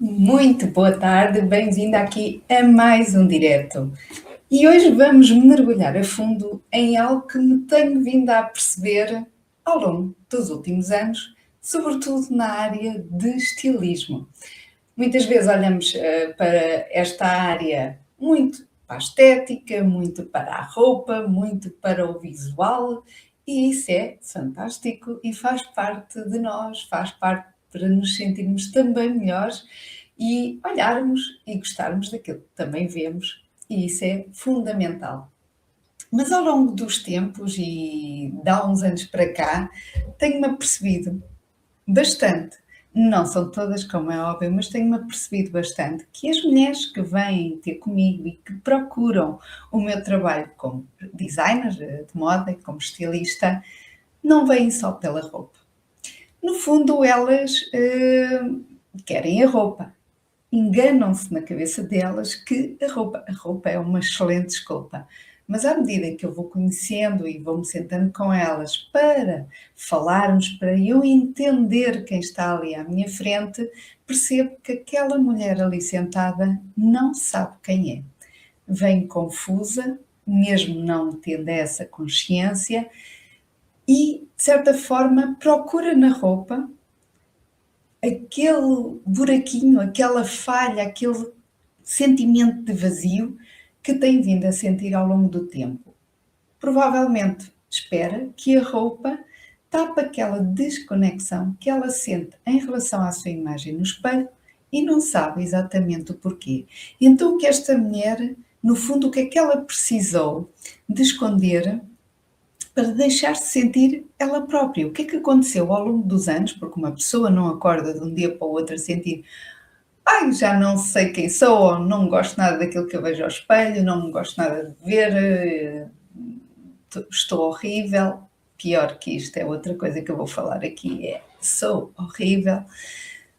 Muito boa tarde, bem-vinda aqui a mais um direto. E hoje vamos mergulhar a fundo em algo que me tenho vindo a perceber ao longo dos últimos anos, sobretudo na área de estilismo. Muitas vezes olhamos para esta área muito para a estética, muito para a roupa, muito para o visual, e isso é fantástico e faz parte de nós, faz parte para nos sentirmos também melhores e olharmos e gostarmos daquilo que também vemos, e isso é fundamental. Mas ao longo dos tempos e de há uns anos para cá, tenho-me apercebido bastante. Não são todas, como é óbvio, mas tenho-me apercebido bastante que as mulheres que vêm ter comigo e que procuram o meu trabalho como designer de moda e como estilista, não vêm só pela roupa. No fundo, elas querem a roupa. Enganam-se na cabeça delas que a roupa é uma excelente desculpa. Mas à medida que eu vou conhecendo e vou-me sentando com elas para falarmos, para eu entender quem está ali à minha frente, percebo que aquela mulher ali sentada não sabe quem é. Vem confusa, mesmo não tendo essa consciência, e, de certa forma, procura na roupa aquele buraquinho, aquela falha, aquele sentimento de vazio que tem vindo a sentir ao longo do tempo. Provavelmente espera que a roupa tape aquela desconexão que ela sente em relação à sua imagem no espelho e não sabe exatamente o porquê. Então, o que esta mulher, no fundo, o que é que ela precisou de esconder para deixar-se sentir ela própria? O que é que aconteceu ao longo dos anos? Porque uma pessoa não acorda de um dia para o outro a sentir: ai, já não sei quem sou, ou não gosto nada daquilo que eu vejo ao espelho, não gosto nada de ver, estou horrível. Pior que isto é outra coisa que eu vou falar aqui, é sou horrível.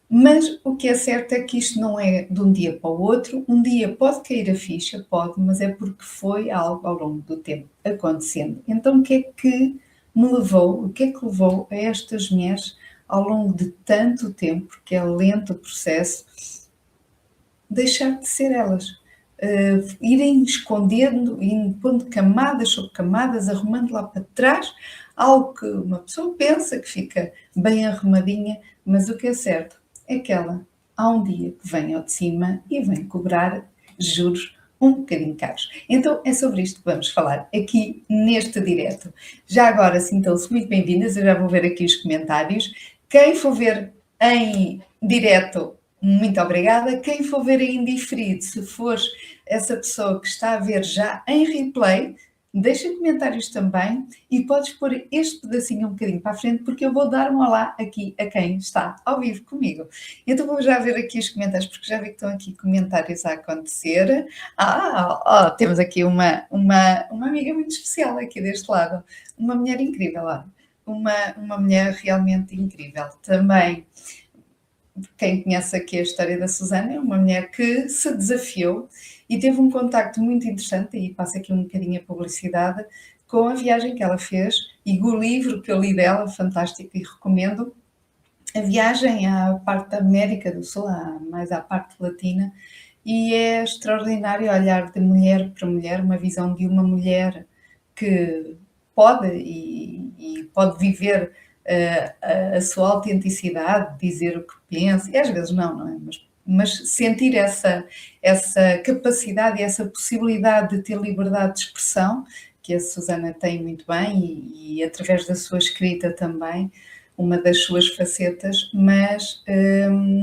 Mas o que é certo é que isto não é de um dia para o outro. Um dia pode cair a ficha, pode, mas é porque foi algo ao longo do tempo acontecendo. Então, o que é que me levou, o que é que levou a estas mulheres ao longo de tanto tempo, porque é lento o processo, deixar de ser elas? Irem escondendo, irem pondo camadas sobre camadas, arrumando lá para trás algo que uma pessoa pensa que fica bem arrumadinha, mas o que é certo é que ela há um dia que vem ao de cima e vem cobrar juros um bocadinho caros. Então é sobre isto que vamos falar aqui neste direto. Já agora sintam-se muito bem-vindas, eu já vou ver aqui os comentários. Quem for ver em direto, muito obrigada. Quem for ver em diferido, se fores essa pessoa que está a ver já em replay, deixa comentários também e podes pôr este pedacinho um bocadinho para a frente, porque eu vou dar um olá aqui a quem está ao vivo comigo. Então vou já ver aqui os comentários, porque já vi que estão aqui comentários a acontecer. Temos aqui uma amiga muito especial aqui deste lado, uma mulher incrível, uma mulher realmente incrível. Também, quem conhece aqui a história da Susana, é uma mulher que se desafiou e teve um contacto muito interessante, e passa aqui um bocadinho a publicidade, com a viagem que ela fez e o livro que eu li dela, fantástico e recomendo. A viagem à parte da América do Sul, mais à parte latina, e é extraordinário olhar de mulher para mulher, uma visão de uma mulher que pode e pode viver a sua autenticidade, dizer o que pensa, e às vezes não é? Mas sentir essa capacidade e essa possibilidade de ter liberdade de expressão, que a Susana tem muito bem, e através da sua escrita também, uma das suas facetas, mas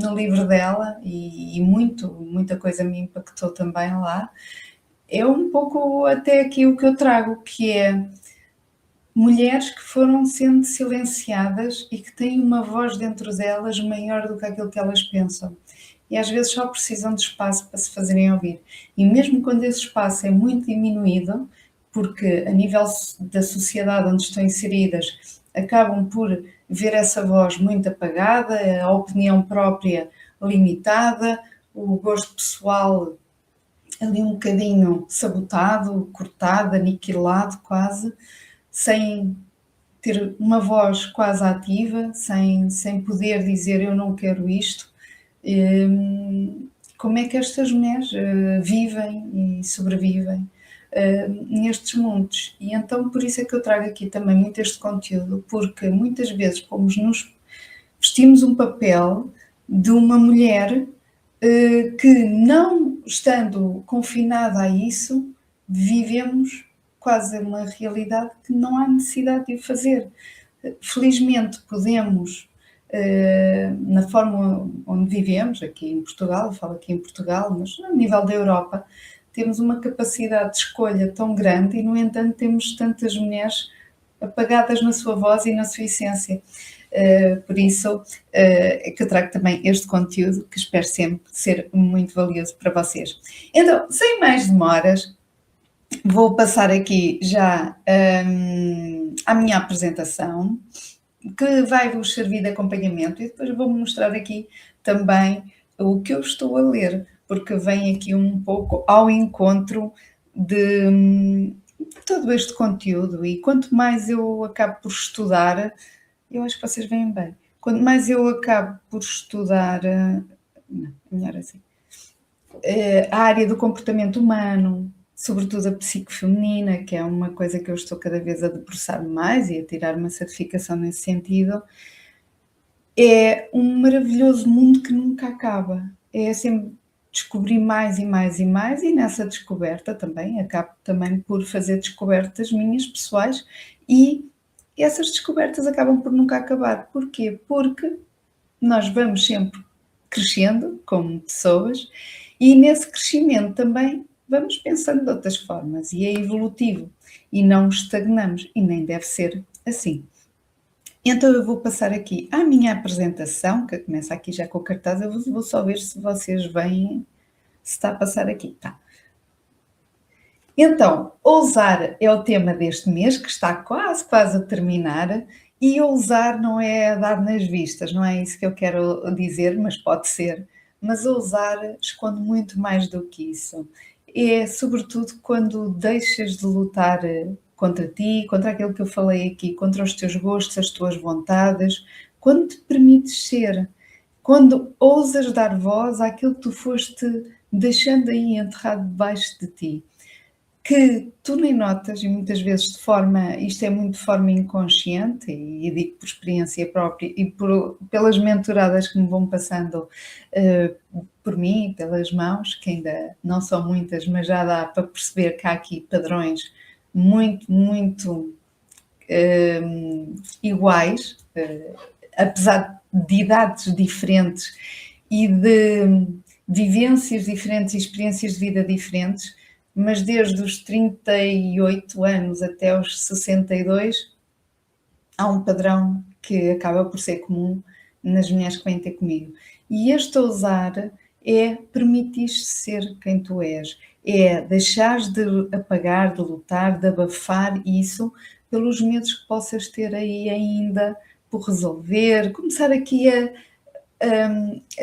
no livro dela, e muita coisa me impactou também lá, é um pouco até aqui o que eu trago, que é mulheres que foram sendo silenciadas e que têm uma voz dentro delas maior do que aquilo que elas pensam. E às vezes só precisam de espaço para se fazerem ouvir. E mesmo quando esse espaço é muito diminuído, porque a nível da sociedade onde estão inseridas acabam por ver essa voz muito apagada, a opinião própria limitada, o gosto pessoal ali um bocadinho sabotado, cortado, aniquilado quase, sem ter uma voz quase ativa, sem poder dizer eu não quero isto, Como é que estas mulheres vivem e sobrevivem nestes mundos. E então por isso é que eu trago aqui também muito este conteúdo, porque muitas vezes vestimos um papel de uma mulher que, não estando confinada a isso, vivemos quase uma realidade que não há necessidade de o fazer. Felizmente podemos, na forma onde vivemos, aqui em Portugal, eu falo aqui em Portugal, mas a nível da Europa, temos uma capacidade de escolha tão grande e, no entanto, temos tantas mulheres apagadas na sua voz e na sua essência. Por isso é que eu trago também este conteúdo, que espero sempre ser muito valioso para vocês. Então, sem mais demoras, vou passar aqui já à minha apresentação, que vai vos servir de acompanhamento, e depois vou mostrar aqui também o que eu estou a ler, porque vem aqui um pouco ao encontro de todo este conteúdo, e quanto mais eu acabo por estudar, eu acho que vocês veem bem, quanto mais eu acabo por estudar, não, melhor assim, a área do comportamento humano, sobretudo a psicofeminina, que é uma coisa que eu estou cada vez a debruçar mais e a tirar uma certificação nesse sentido, é um maravilhoso mundo que nunca acaba. É sempre descobrir mais e mais e mais, e nessa descoberta também acabo também por fazer descobertas minhas pessoais, e essas descobertas acabam por nunca acabar. Porquê? Porque nós vamos sempre crescendo como pessoas, e nesse crescimento também vamos pensando de outras formas, e é evolutivo, e não estagnamos, e nem deve ser assim. Então eu vou passar aqui à minha apresentação, que começa aqui já com o cartaz. Eu vou só ver se vocês veem, se está a passar aqui. Tá. Então, ousar é o tema deste mês, que está quase a terminar, e ousar não é dar nas vistas, não é isso que eu quero dizer, mas pode ser. Mas ousar esconde muito mais do que isso. É sobretudo quando deixas de lutar contra ti, contra aquilo que eu falei aqui, contra os teus gostos, as tuas vontades, quando te permites ser, quando ousas dar voz àquilo que tu foste deixando aí enterrado debaixo de ti, que tu nem notas, e muitas vezes isto é muito de forma inconsciente, e digo por experiência própria e pelas mentoradas que me vão passando por mim, pelas mãos, que ainda não são muitas, mas já dá para perceber que há aqui padrões muito iguais, apesar de idades diferentes e de vivências diferentes e experiências de vida diferentes, mas desde os 38 anos até os 62 há um padrão que acaba por ser comum nas mulheres que vêm ter comigo. E este ousar é permitir-te ser quem tu és, é deixares de apagar, de lutar, de abafar isso pelos medos que possas ter aí ainda por resolver, começar aqui a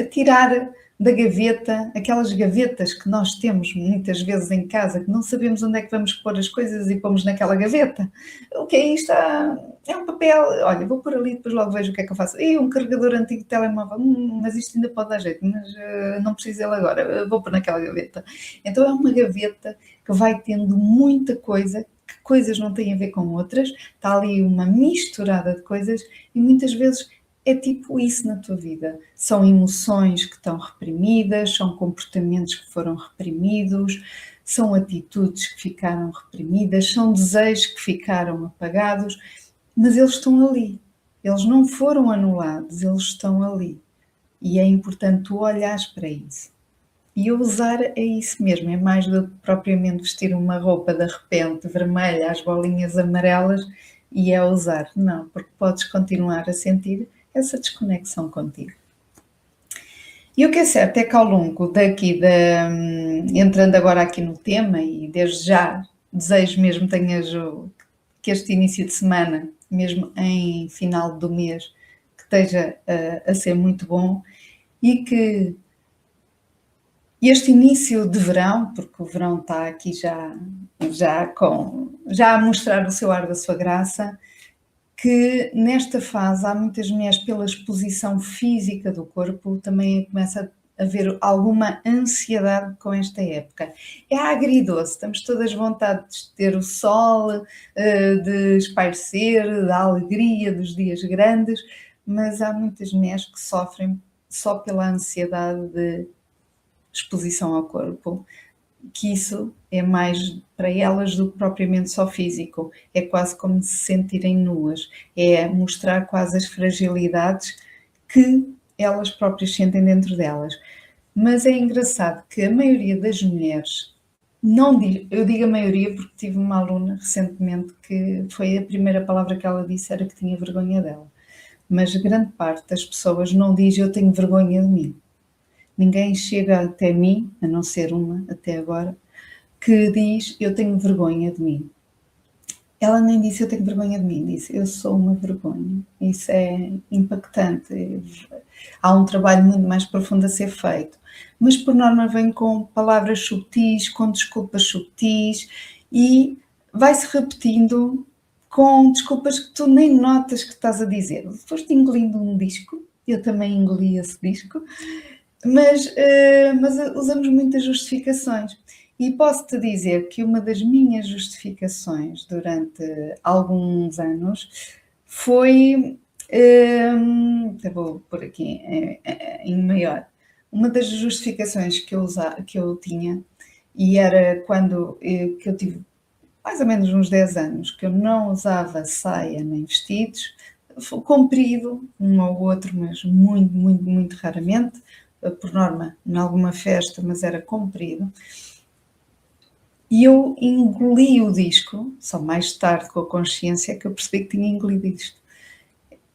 tirar da gaveta, aquelas gavetas que nós temos muitas vezes em casa, que não sabemos onde é que vamos pôr as coisas e pomos naquela gaveta. O que é isto? É um papel, olha, vou pôr ali, depois logo vejo o que é que eu faço. E um carregador antigo de telemóvel, mas isto ainda pode dar jeito, mas não preciso dele agora, vou pôr naquela gaveta. Então é uma gaveta que vai tendo muita coisa, que coisas não têm a ver com outras, está ali uma misturada de coisas, e muitas vezes é tipo isso na tua vida. São emoções que estão reprimidas, são comportamentos que foram reprimidos, são atitudes que ficaram reprimidas, são desejos que ficaram apagados, mas eles estão ali. Eles não foram anulados, eles estão ali. E é importante tu olhares para isso. E ousar é isso mesmo, é mais do que propriamente vestir uma roupa de repente vermelha, as bolinhas amarelas, e é ousar. Não, porque podes continuar a sentir essa desconexão contigo. E o que é certo é que ao longo daqui, entrando agora aqui no tema, e desde já desejo mesmo que este início de semana, mesmo em final do mês, que esteja a ser muito bom, e que este início de verão, porque o verão está aqui já a mostrar o seu ar da sua graça, que nesta fase há muitas mulheres, pela exposição física do corpo, também começa haver alguma ansiedade com esta época. É agridoce, estamos todas vontades de ter o sol, de espairecer, da alegria dos dias grandes, mas há muitas mulheres que sofrem só pela ansiedade de exposição ao corpo, que isso é mais para elas do que propriamente só físico, é quase como se sentirem nuas, é mostrar quase as fragilidades que elas próprias sentem dentro delas. Mas é engraçado que a maioria das mulheres não diz, eu digo a maioria porque tive uma aluna recentemente que foi a primeira palavra que ela disse era que tinha vergonha dela, mas grande parte das pessoas não diz eu tenho vergonha de mim. Ninguém chega até mim, a não ser uma até agora, que diz eu tenho vergonha de mim. Ela nem disse eu tenho vergonha de mim, disse eu sou uma vergonha. Isso é impactante. Há um trabalho muito mais profundo a ser feito. Mas por norma vem com palavras subtis, com desculpas subtis e vai-se repetindo com desculpas que tu nem notas que estás a dizer. Foste engolindo um disco, eu também engoli esse disco, mas usamos muitas justificações. E posso-te dizer que uma das minhas justificações durante alguns anos foi, vou pôr aqui em maior, uma das justificações que eu tinha, e era quando que eu tive mais ou menos uns 10 anos, que eu não usava saia nem vestidos, comprido, um ou outro, mas muito, muito, muito raramente, por norma, em alguma festa, mas era comprido. E eu engoli o disco, só mais tarde com a consciência que eu percebi que tinha engolido isto.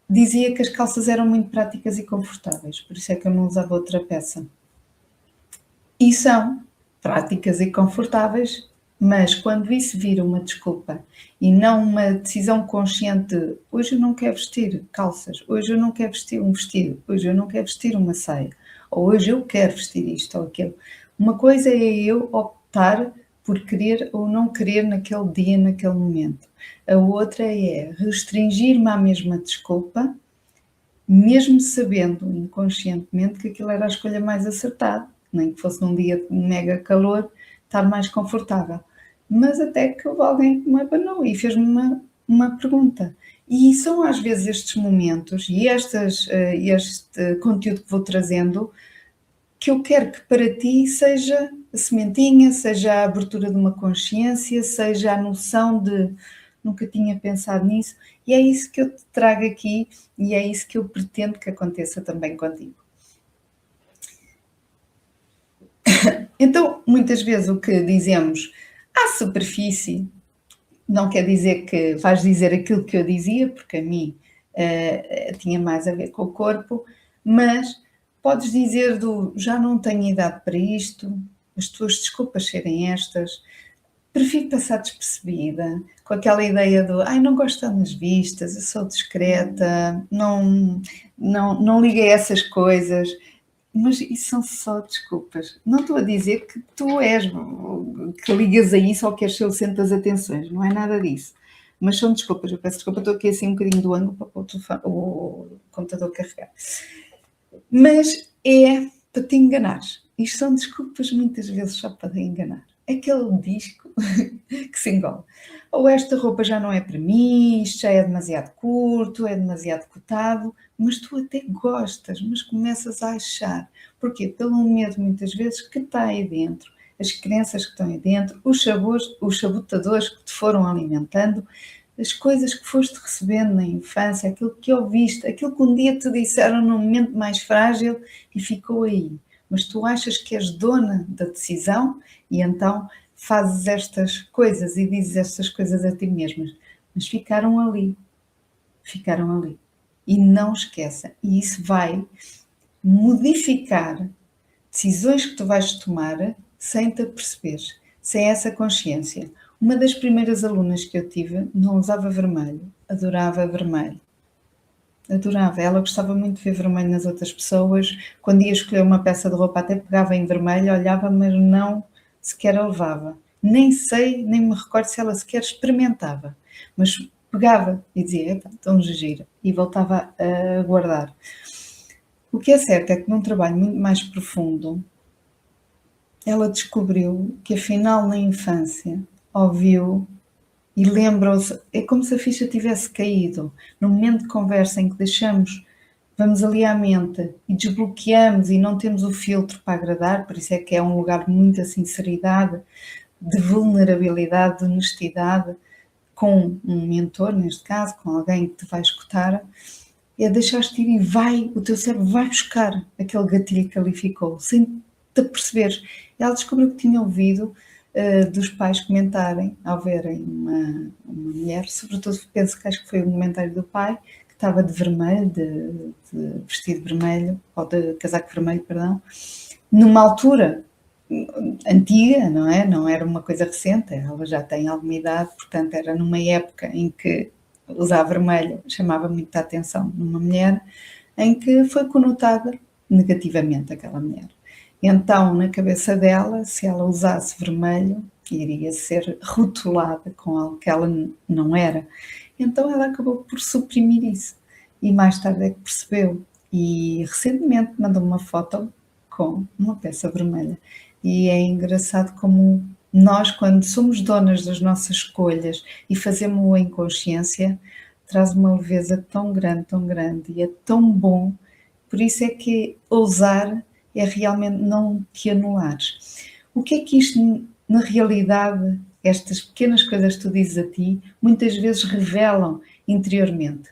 Dizia que as calças eram muito práticas e confortáveis, por isso é que eu não usava outra peça. E são práticas e confortáveis, mas quando isso vira uma desculpa e não uma decisão consciente de hoje eu não quero vestir calças, hoje eu não quero vestir um vestido, hoje eu não quero vestir uma saia, ou hoje eu quero vestir isto ou aquilo. Uma coisa é eu optar por querer ou não querer naquele dia, naquele momento. A outra é restringir-me à mesma desculpa, mesmo sabendo inconscientemente que aquilo era a escolha mais acertada, nem que fosse num dia de mega calor, estar mais confortável. Mas até que houve alguém que me abanou e fez-me uma pergunta. E são às vezes estes momentos e este conteúdo que vou trazendo que eu quero que para ti seja a sementinha, seja a abertura de uma consciência, seja a noção de nunca tinha pensado nisso, e é isso que eu te trago aqui e é isso que eu pretendo que aconteça também contigo. Então, muitas vezes o que dizemos à superfície não quer dizer que vais dizer aquilo que eu dizia, porque a mim tinha mais a ver com o corpo, mas podes dizer já não tenho idade para isto, as tuas desculpas serem estas, prefiro passar despercebida, com aquela ideia não gosto de estar nas vistas, eu sou discreta, não ligo a essas coisas, mas isso são só desculpas. Não estou a dizer que tu és, que ligas a isso ou que és o centro das atenções, não é nada disso. Mas são desculpas, eu peço desculpa, estou aqui assim um bocadinho do ângulo para o computador carregar. Mas é para te enganares. Isto são desculpas muitas vezes só para te enganar. Aquele disco que se engole. Ou esta roupa já não é para mim, isto já é demasiado curto, é demasiado cotado, mas tu até gostas, mas começas a achar. Porquê? Pelo medo, muitas vezes, que está aí dentro, as crenças que estão aí dentro, os sabotadores que te foram alimentando, as coisas que foste recebendo na infância, aquilo que ouviste, aquilo que um dia te disseram num momento mais frágil e ficou aí. Mas tu achas que és dona da decisão e então fazes estas coisas e dizes estas coisas a ti mesmas. Mas ficaram ali. Ficaram ali. E não esqueça. E isso vai modificar decisões que tu vais tomar sem te aperceberes, sem essa consciência. Uma das primeiras alunas que eu tive não usava vermelho, adorava vermelho. Adorava, ela gostava muito de ver vermelho nas outras pessoas, quando ia escolher uma peça de roupa até pegava em vermelho, olhava, mas não sequer a levava. Nem sei, nem me recordo se ela sequer experimentava, mas pegava e dizia, tão gira, e voltava a guardar. O que é certo é que num trabalho muito mais profundo, ela descobriu que afinal na infância ouviu e lembrou-se, é como se a ficha tivesse caído. No momento de conversa em que vamos ali à mente e desbloqueamos e não temos o filtro para agradar, por isso é que é um lugar de muita sinceridade, de vulnerabilidade, de honestidade, com um mentor, neste caso, com alguém que te vai escutar, é deixar-te ir e o teu cérebro vai buscar aquele gatilho que ali ficou, sem te aperceberes. Ela descobriu que tinha ouvido dos pais comentarem, ao verem uma mulher, sobretudo penso que acho que foi o comentário do pai, que estava de vermelho, de vestido vermelho, ou de casaco vermelho, perdão, numa altura antiga, não é? Não era uma coisa recente, ela já tem alguma idade, portanto era numa época em que usar vermelho chamava muita atenção numa mulher, em que foi conotada negativamente aquela mulher. Então, na cabeça dela, se ela usasse vermelho, iria ser rotulada com algo que ela não era. Então ela acabou por suprimir isso. E mais tarde é que percebeu. E recentemente mandou uma foto com uma peça vermelha. E é engraçado como nós, quando somos donas das nossas escolhas e fazemos-o em consciência, traz uma leveza tão grande e é tão bom. Por isso é que ousar é realmente não te anulares. O que é que isto, na realidade, estas pequenas coisas que tu dizes a ti, muitas vezes revelam interiormente?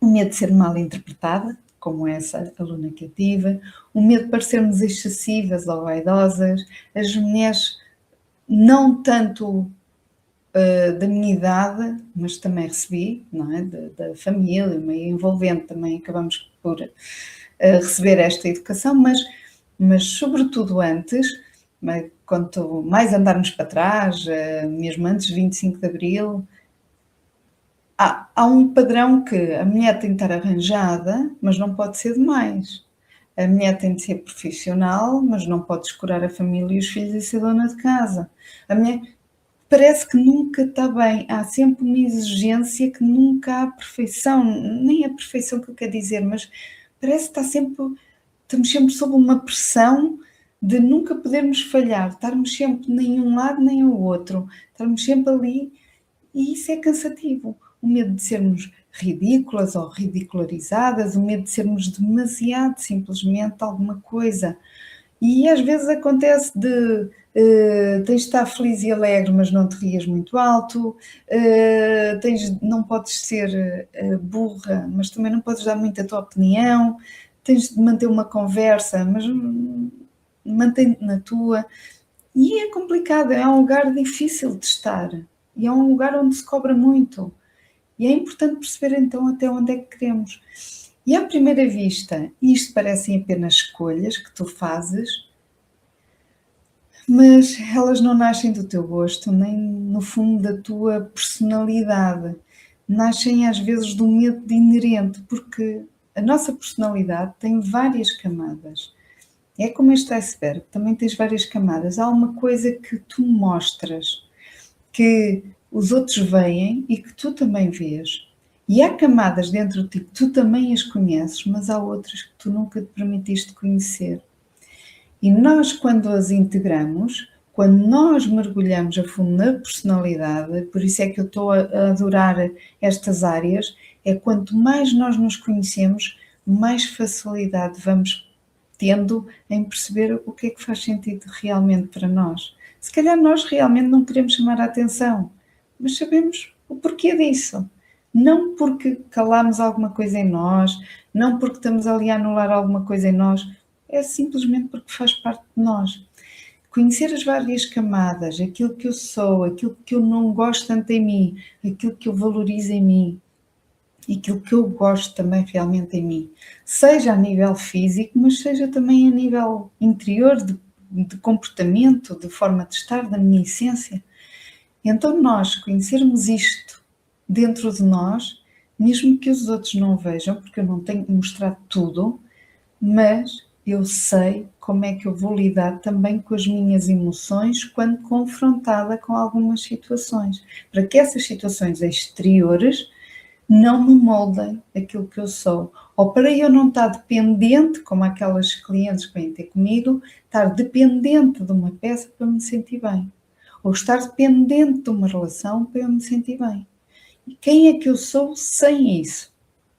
O medo de ser mal interpretada, como essa aluna que eu tive, o medo de parecermos excessivas ou vaidosas, as mulheres não tanto da minha idade, mas também recebi, não é? Da família, meio envolvente, também acabamos por receber esta educação, mas sobretudo antes, quanto mais andarmos para trás, mesmo antes de 25 de Abril, há um padrão que a mulher tem que estar arranjada, mas não pode ser demais. A mulher tem de ser profissional, mas não pode descurar a família e os filhos e ser dona de casa. A mulher parece que nunca está bem, há sempre uma exigência que nunca há perfeição, nem a perfeição que eu quero dizer, mas parece que estamos sempre sob uma pressão de nunca podermos falhar, estarmos sempre nem um lado nem o outro, estarmos sempre ali, e isso é cansativo. O medo de sermos ridículas ou ridicularizadas, o medo de sermos demasiado simplesmente alguma coisa. E às vezes acontece de tens de estar feliz e alegre, mas não te rias muito alto, não podes ser burra, mas também não podes dar muito a tua opinião, tens de manter uma conversa, mas mantém-te na tua. E é complicado, é um lugar difícil de estar, e é um lugar onde se cobra muito. E é importante perceber então até onde é que queremos. E à primeira vista, isto parecem apenas escolhas que tu fazes, mas elas não nascem do teu gosto, nem no fundo da tua personalidade. Nascem às vezes do medo de inerente, porque a nossa personalidade tem várias camadas. É como este iceberg, também tens várias camadas. Há uma coisa que tu mostras, que os outros veem e que tu também vês. E há camadas dentro de ti que tu também as conheces, mas há outras que tu nunca te permitiste conhecer. E nós, quando as integramos, quando nós mergulhamos a fundo na personalidade, por isso é que eu estou a adorar estas áreas, é quanto mais nós nos conhecemos, mais facilidade vamos tendo em perceber o que é que faz sentido realmente para nós. Se calhar nós realmente não queremos chamar a atenção, mas sabemos o porquê disso. Não porque calamos alguma coisa em nós, não porque estamos ali a anular alguma coisa em nós, é simplesmente porque faz parte de nós. Conhecer as várias camadas, aquilo que eu sou, aquilo que eu não gosto tanto em mim, aquilo que eu valorizo em mim, e aquilo que eu gosto também realmente em mim, seja a nível físico, mas seja também a nível interior, de comportamento, de forma de estar, da minha essência. Então nós conhecermos isto dentro de nós, mesmo que os outros não vejam, porque eu não tenho que mostrar tudo, mas eu sei como é que eu vou lidar também com as minhas emoções quando confrontada com algumas situações, para que essas situações exteriores não me moldem aquilo que eu sou. Ou para eu não estar dependente, como aquelas clientes que vêm ter comigo, estar dependente de uma peça para me sentir bem. Ou estar dependente de uma relação para eu me sentir bem. E quem é que eu sou sem isso?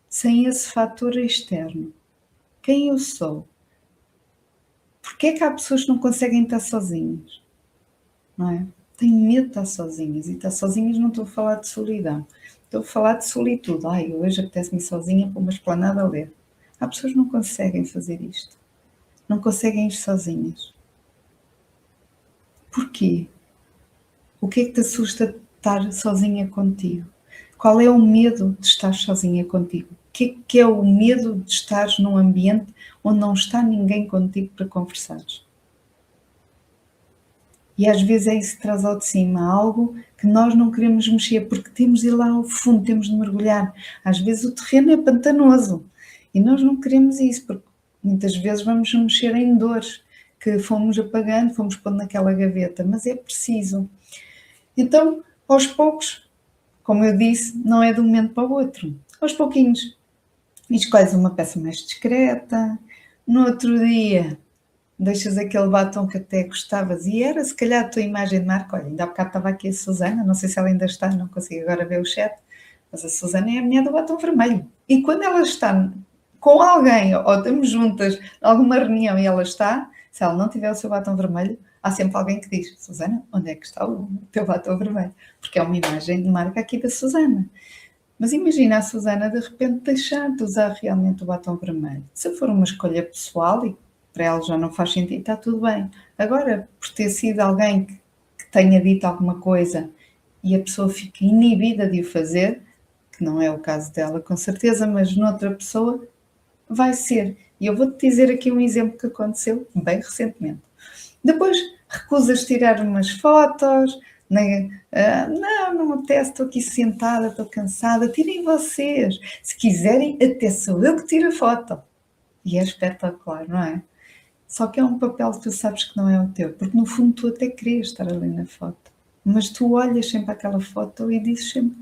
Sem esse fator externo? Quem eu sou? Porquê é que há pessoas que não conseguem estar sozinhas? Não é? Têm medo de estar sozinhas. E estar sozinhas não estou a falar de solidão. Estou a falar de solitude. Ai, hoje apetece-me sozinha para uma esplanada a ler. Há pessoas que não conseguem fazer isto. Não conseguem ir sozinhas. Porquê? O que é que te assusta de estar sozinha contigo? Qual é o medo de estar sozinha contigo? O que é o medo de estar num ambiente onde não está ninguém contigo para conversares? E às vezes é isso que traz ao de cima, algo que nós não queremos mexer, porque temos de ir lá ao fundo, temos de mergulhar. Às vezes o terreno é pantanoso e nós não queremos isso, porque muitas vezes vamos mexer em dores que fomos apagando, fomos pondo naquela gaveta, mas é preciso. Então, aos poucos, como eu disse, não é de um momento para o outro. Aos pouquinhos, escolhes uma peça mais discreta, no outro dia deixas aquele batom que até gostavas e era se calhar a tua imagem de marca. Olha, ainda há bocado estava aqui a Susana, não sei se ela ainda está, não consigo agora ver o chat, mas a Susana é a mulher do batom vermelho. E quando ela está com alguém, ou estamos juntas em alguma reunião e ela está, se ela não tiver o seu batom vermelho, há sempre alguém que diz: Susana, onde é que está o teu batom vermelho? Porque é uma imagem de marca aqui da Susana. Mas imagina a Susana de repente deixar de usar realmente o batom vermelho. Se for uma escolha pessoal e para ela já não faz sentido, está tudo bem. Agora, por ter sido alguém que tenha dito alguma coisa e a pessoa fica inibida de o fazer, que não é o caso dela com certeza, mas noutra pessoa vai ser. E eu vou-te dizer aqui um exemplo que aconteceu bem recentemente. Depois recusas tirar umas fotos, não apetece, estou aqui sentada, estou cansada, tirem vocês. Se quiserem, até sou eu que tiro a foto. E é espetacular, não é? Só que é um papel que tu sabes que não é o teu, porque no fundo tu até querias estar ali na foto. Mas tu olhas sempre aquela foto e dizes sempre,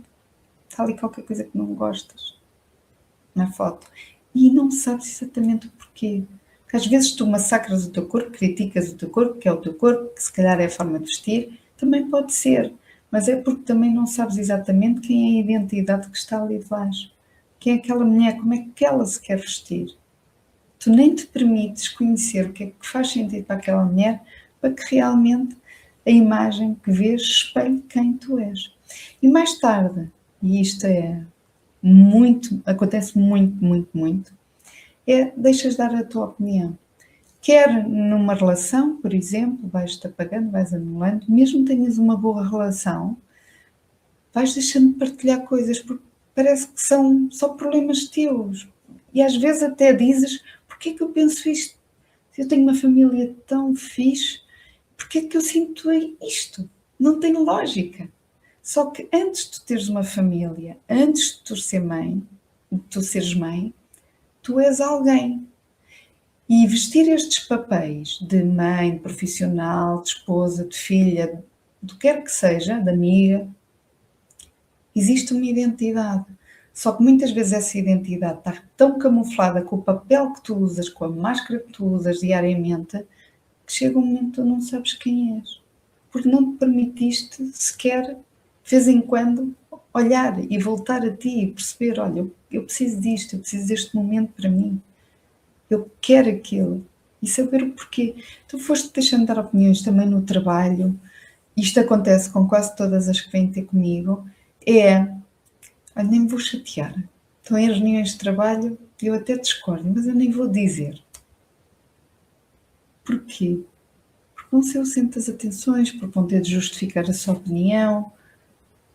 está ali qualquer coisa que não gostas na foto. E não sabes exatamente o porquê. Porque às vezes tu massacras o teu corpo, criticas o teu corpo, que é o teu corpo, que se calhar é a forma de vestir, também pode ser. Mas é porque também não sabes exatamente quem é a identidade que está ali debaixo. Quem é aquela mulher, como é que ela se quer vestir. Tu nem te permites conhecer o que é que faz sentido para aquela mulher, para que realmente a imagem que vês espelhe quem tu és. E mais tarde, e isto é muito, acontece muito, é deixas dar a tua opinião. Quer numa relação, por exemplo, vais-te apagando, vais anulando, mesmo que tenhas uma boa relação, vais deixando de partilhar coisas, porque parece que são só problemas teus. E às vezes até dizes, porquê é que eu penso isto? Se eu tenho uma família tão fixe, porquê é que eu sinto isto? Não tem lógica. Só que antes de tu teres uma família, antes de tu seres mãe, tu és alguém. E vestir estes papéis de mãe, de profissional, de esposa, de filha, do que quer que seja, de amiga, existe uma identidade. Só que muitas vezes essa identidade está tão camuflada com o papel que tu usas, com a máscara que tu usas diariamente, que chega um momento que tu não sabes quem és. Porque não te permitiste sequer, de vez em quando, olhar e voltar a ti e perceber, olha, eu preciso disto, eu preciso deste momento para mim. Eu quero aquilo. E saber o porquê. Tu foste deixando de dar opiniões também no trabalho. Isto acontece com quase todas as que vêm ter comigo. Olha, nem me vou chatear. Estão em reuniões de trabalho e eu até discordo, mas eu nem vou dizer. Porquê? Porque vão ser o centro das atenções, porque vão ter de justificar a sua opinião,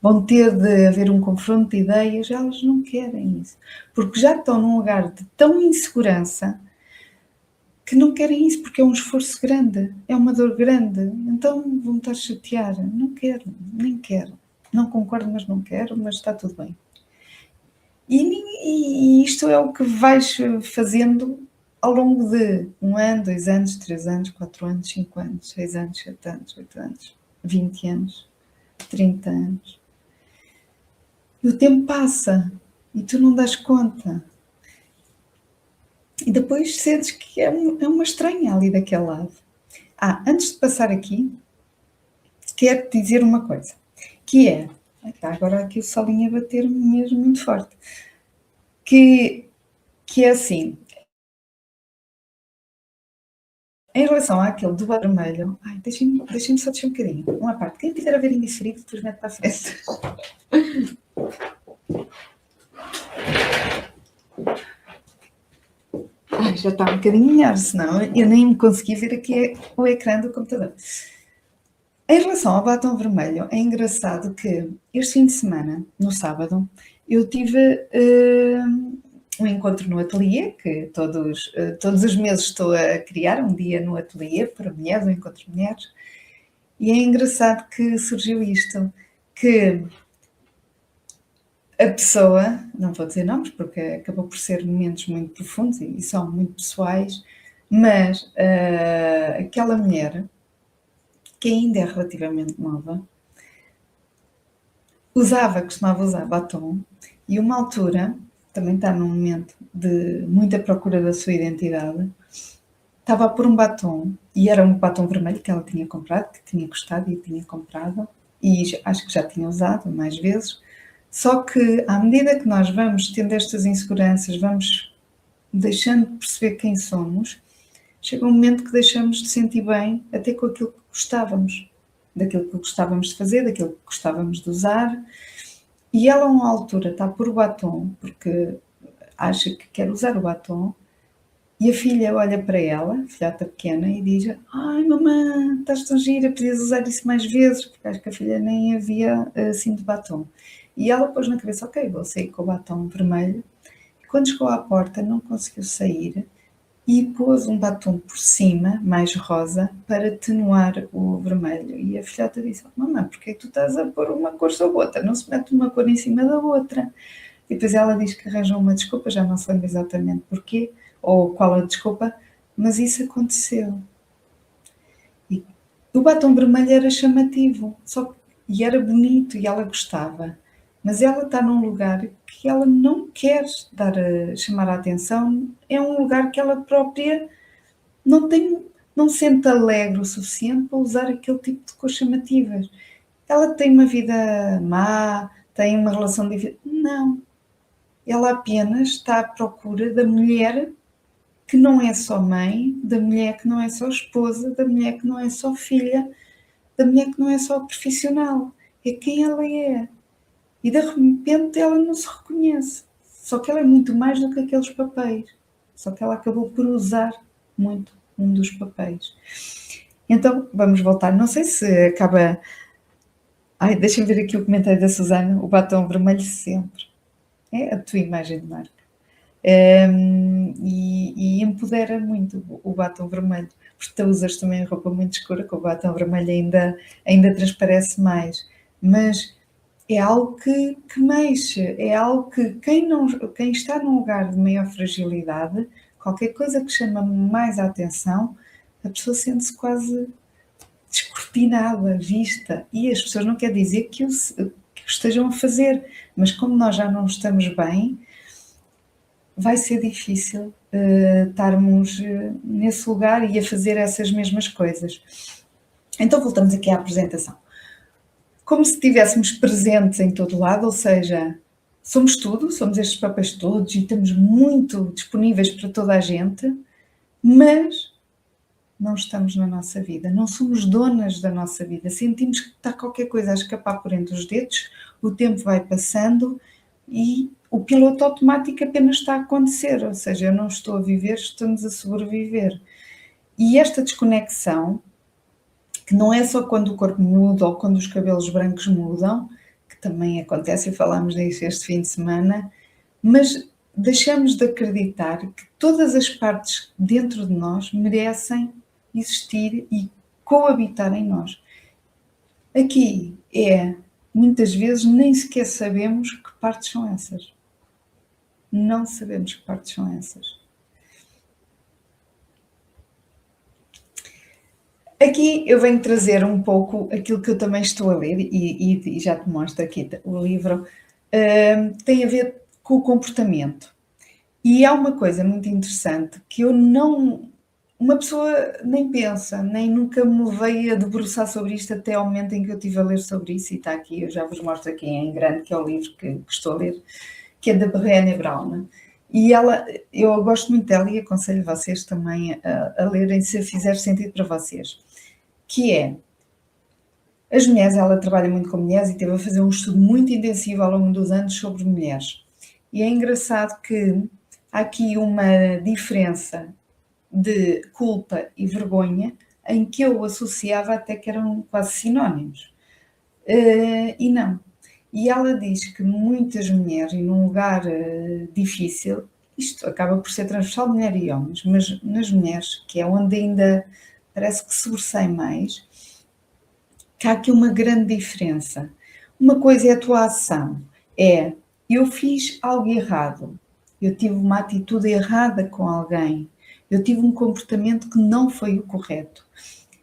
vão ter de haver um confronto de ideias. Elas não querem isso. Porque já estão num lugar de tão insegurança que não querem isso, porque é um esforço grande, é uma dor grande. Então vão estar a chatear. Não quero, nem quero. Não concordo, mas não quero, mas está tudo bem. E isto é o que vais fazendo ao longo de 1 ano, 2 anos, 3 anos, 4 anos, 5 anos, 6 anos, 7 anos, 8 anos, 20 anos, 30 anos. E o tempo passa e tu não das conta. E depois sentes que é uma estranha ali daquele lado. Antes de passar aqui, quero dizer uma coisa, que é, está agora aqui o solinho a bater mesmo muito forte, que é assim, em relação àquele do vermelho, deixem-me só descer um bocadinho, uma parte, quem quiser a ver indiferido, depois mete para a frente. Já está um bocadinho melhor, senão eu nem me consegui ver aqui o ecrã do computador. Em relação ao batom vermelho, é engraçado que este fim de semana, no sábado, eu tive um encontro no ateliê, que todos os meses estou a criar um dia no ateliê para mulheres, um encontro de mulheres, e é engraçado que surgiu isto, que a pessoa, não vou dizer nomes porque acabou por ser momentos muito profundos e são muito pessoais, mas aquela mulher, que ainda é relativamente nova, costumava usar batom, e uma altura, também está num momento de muita procura da sua identidade, estava a pôr um batom, e era um batom vermelho que ela tinha comprado, que tinha gostado e tinha comprado, e acho que já tinha usado mais vezes, só que à medida que nós vamos tendo estas inseguranças, vamos deixando de perceber quem somos, chega um momento que deixamos de sentir bem até com aquilo que gostávamos, daquilo que gostávamos de fazer, daquilo que gostávamos de usar, e ela a uma altura está a pôr o batom, porque acha que quer usar o batom, e a filha olha para ela, a filhota pequena, e diz: ai mamãe, estás tão gira, podias usar isso mais vezes, porque acho que a filha nem havia assim de batom. E ela pôs na cabeça: ok, vou sair com o batom vermelho. E quando chegou à porta não conseguiu sair, e pôs um batom por cima, mais rosa, para atenuar o vermelho. E a filhota disse: mamãe, porquê tu estás a pôr uma cor sobre outra? Não se mete uma cor em cima da outra. E depois ela diz que arranjou uma desculpa, já não se lembra exatamente porquê, ou qual a desculpa, mas isso aconteceu. E o batom vermelho era chamativo, e era bonito, e ela gostava. Mas ela está num lugar que ela não quer chamar a atenção, é um lugar que ela própria não se sente alegre o suficiente para usar aquele tipo de cores chamativas. Ela tem uma vida má, tem uma relação difícil. Não. Ela apenas está à procura da mulher que não é só mãe, da mulher que não é só esposa, da mulher que não é só filha, da mulher que não é só profissional. É quem ela é. E de repente ela não se reconhece. Só que ela é muito mais do que aqueles papéis. Só que ela acabou por usar muito um dos papéis. Então, vamos voltar. Não sei se acaba... deixa-me ver aqui o comentário da Susana. O batom vermelho sempre. É a tua imagem de marca. E empodera muito o batom vermelho. Porque tu usas também roupa muito escura, com o batom vermelho ainda transparece mais. Mas é algo que mexe, é algo que quem está num lugar de maior fragilidade, qualquer coisa que chama mais a atenção, a pessoa sente-se quase descortinada, vista. E as pessoas não quer dizer que o estejam a fazer, mas como nós já não estamos bem, vai ser difícil estarmos nesse lugar e a fazer essas mesmas coisas. Então voltamos aqui à apresentação. Como se estivéssemos presentes em todo lado, ou seja, somos tudo, somos estes papéis todos e estamos muito disponíveis para toda a gente, mas não estamos na nossa vida, não somos donas da nossa vida, sentimos que está qualquer coisa a escapar por entre os dedos, o tempo vai passando e o piloto automático apenas está a acontecer, ou seja, eu não estou a viver, estamos a sobreviver. E esta desconexão, que não é só quando o corpo muda ou quando os cabelos brancos mudam, que também acontece e falámos disso este fim de semana, mas deixamos de acreditar que todas as partes dentro de nós merecem existir e coabitar em nós. Aqui muitas vezes nem sequer sabemos que partes são essas. Não sabemos que partes são essas. Aqui eu venho trazer um pouco aquilo que eu também estou a ler e já te mostro aqui o livro. Tem a ver com o comportamento. E há uma coisa muito interessante que eu não... Uma pessoa nem pensa, nem nunca me veio a debruçar sobre isto até ao momento em que eu estive a ler sobre isso, e está aqui, eu já vos mostro aqui em grande, que é o livro que estou a ler, que é da Brené Brown. E ela, eu gosto muito dela e aconselho vocês também a lerem, se fizer sentido para vocês, que é, as mulheres, ela trabalha muito com mulheres e teve a fazer um estudo muito intensivo ao longo dos anos sobre mulheres. E é engraçado que há aqui uma diferença de culpa e vergonha em que eu associava até que eram quase sinónimos. E não. E ela diz que muitas mulheres, e num lugar difícil, isto acaba por ser transversal de mulher e homens, mas nas mulheres, que é onde ainda parece que sobressai mais, que há aqui uma grande diferença. Uma coisa é a tua ação, é eu fiz algo errado, eu tive uma atitude errada com alguém, eu tive um comportamento que não foi o correto.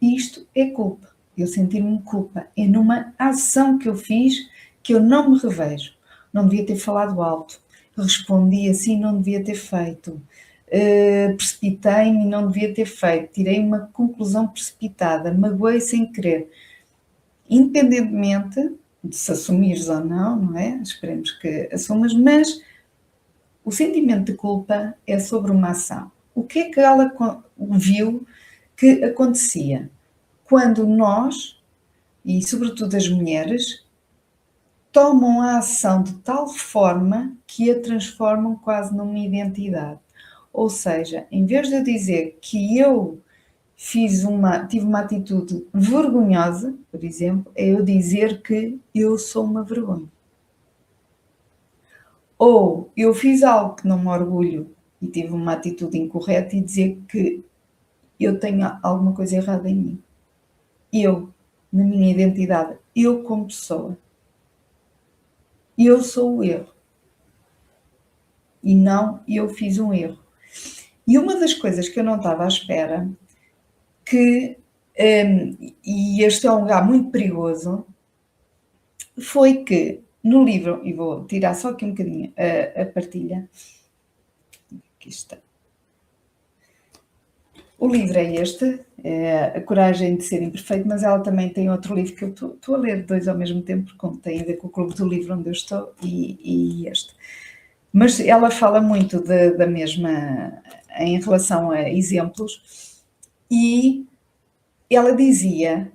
E isto é culpa, eu sentir-me culpa, é numa ação que eu fiz que eu não me revejo. Não devia ter falado alto, respondi assim, não devia ter feito, precipitei-me e não devia ter feito, tirei uma conclusão precipitada, magoei sem querer. Independentemente de se assumires ou não, não é? Esperemos que assumas, mas o sentimento de culpa é sobre uma ação. O que é que ela viu que acontecia? Quando nós, e sobretudo as mulheres, tomam a ação de tal forma que a transformam quase numa identidade. Ou seja, em vez de eu dizer que eu tive uma atitude vergonhosa, por exemplo, é eu dizer que eu sou uma vergonha. Ou eu fiz algo que não me orgulho e tive uma atitude incorreta e dizer que eu tenho alguma coisa errada em mim. Eu, na minha identidade, eu como pessoa. Eu sou o erro. E não eu fiz um erro. E uma das coisas que eu não estava à espera, e este é um lugar muito perigoso, foi que no livro, e vou tirar só aqui um bocadinho a partilha, aqui está. O livro é este, é A Coragem de Ser Imperfeito, mas ela também tem outro livro que eu estou a ler dois ao mesmo tempo, porque tem a ver com o clube do livro onde eu estou e este. Mas ela fala muito da mesma em relação a exemplos, e ela dizia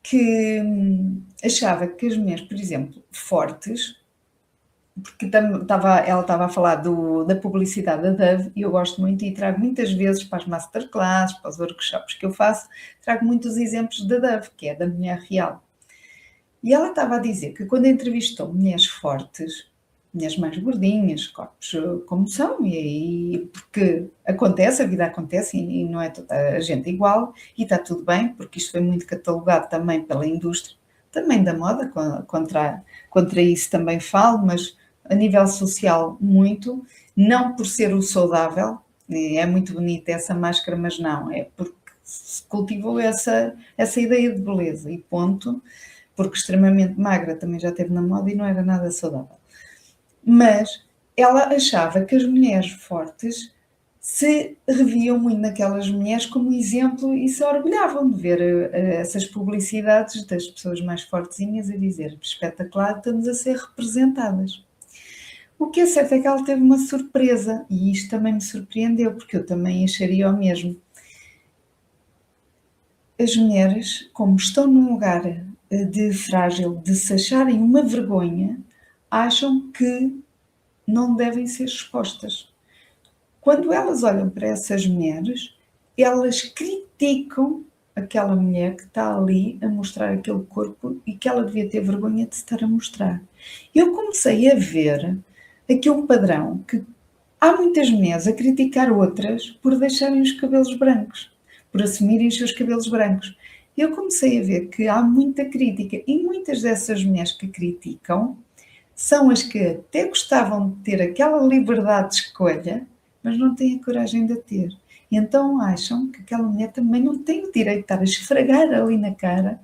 que achava que as mulheres, por exemplo, fortes, porque ela estava a falar da publicidade da Dove, e eu gosto muito e trago muitas vezes para as masterclasses, para os workshops que eu faço, trago muitos exemplos da Dove, que é da mulher real. E ela estava a dizer que quando entrevistou mulheres fortes, mulheres mais gordinhas, corpos como são, e porque acontece, a vida acontece e não é toda a gente igual, e está tudo bem, porque isto foi muito catalogado também pela indústria, também da moda, contra isso também falo, mas a nível social muito, não por ser o saudável, é muito bonita essa máscara, mas não, é porque se cultivou essa ideia de beleza e ponto, porque extremamente magra também já esteve na moda e não era nada saudável. Mas ela achava que as mulheres fortes se reviam muito naquelas mulheres como exemplo e se orgulhavam de ver essas publicidades das pessoas mais fortezinhas a dizer espetacular, estamos a ser representadas. O que é certo é que ela teve uma surpresa, e isto também me surpreendeu, porque eu também acharia o mesmo. As mulheres, como estão num lugar de frágil, de se acharem uma vergonha, acham que não devem ser expostas. Quando elas olham para essas mulheres, elas criticam aquela mulher que está ali a mostrar aquele corpo e que ela devia ter vergonha de se estar a mostrar. Eu comecei a ver aqui um padrão que há muitas mulheres a criticar outras por deixarem os cabelos brancos, por assumirem os seus cabelos brancos. Eu comecei a ver que há muita crítica e muitas dessas mulheres que criticam são as que até gostavam de ter aquela liberdade de escolha, mas não têm a coragem de a ter. Então acham que aquela mulher também não tem o direito de estar a esfregar ali na cara,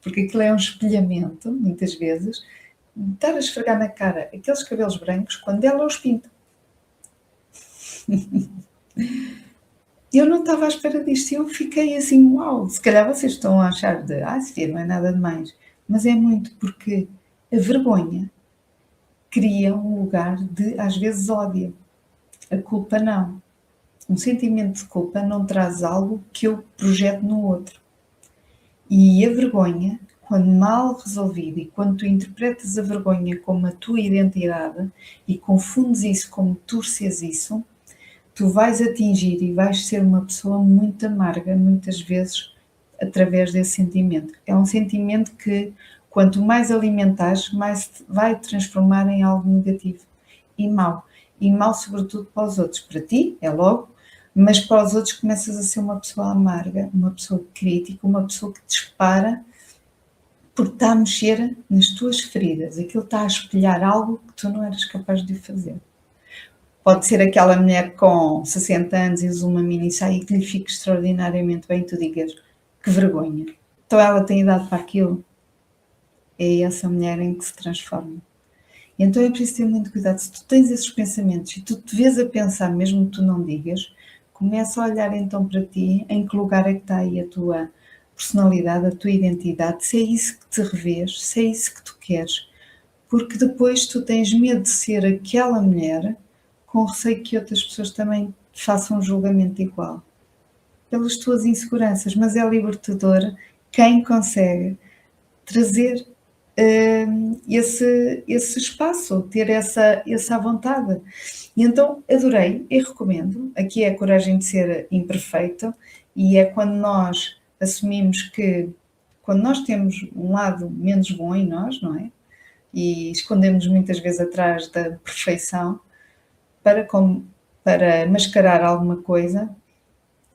porque aquilo é um espelhamento, muitas vezes, de estar a esfregar na cara aqueles cabelos brancos quando ela os pinta. Eu não estava à espera disto e eu fiquei assim, uau! Se calhar vocês estão a achar de, Sofia, não é nada demais. Mas é muito porque a vergonha cria um lugar de, às vezes, ódio. A culpa não. Um sentimento de culpa não traz algo que eu projeto no outro. E a vergonha, quando mal resolvida e quando tu interpretas a vergonha como a tua identidade e confundes isso como torces isso, tu vais atingir e vais ser uma pessoa muito amarga, muitas vezes, através desse sentimento. É um sentimento que, quanto mais alimentares, mais te vai transformar em algo negativo e mau. E mau, sobretudo, para os outros. Para ti, é logo, mas para os outros começas a ser uma pessoa amarga, uma pessoa crítica, uma pessoa que dispara porque está a mexer nas tuas feridas. Aquilo está a espelhar algo que tu não eras capaz de fazer. Pode ser aquela mulher com 60 anos e usa uma mini saia que lhe fica extraordinariamente bem e tu digas, que vergonha. Então ela tem idade para aquilo. É essa mulher em que se transforma. E então é preciso ter muito cuidado. Se tu tens esses pensamentos e tu te vês a pensar, mesmo que tu não digas, começa a olhar então para ti, em que lugar é que está aí a tua personalidade, a tua identidade, se é isso que te revês, se é isso que tu queres. Porque depois tu tens medo de ser aquela mulher com receio que outras pessoas também façam um julgamento igual. Pelas tuas inseguranças, mas é libertador quem consegue trazer esse espaço, ter essa vontade. E então adorei e recomendo. Aqui é a coragem de ser imperfeito e é quando nós assumimos que quando nós temos um lado menos bom em nós, não é? E escondemos muitas vezes atrás da perfeição para, para mascarar alguma coisa,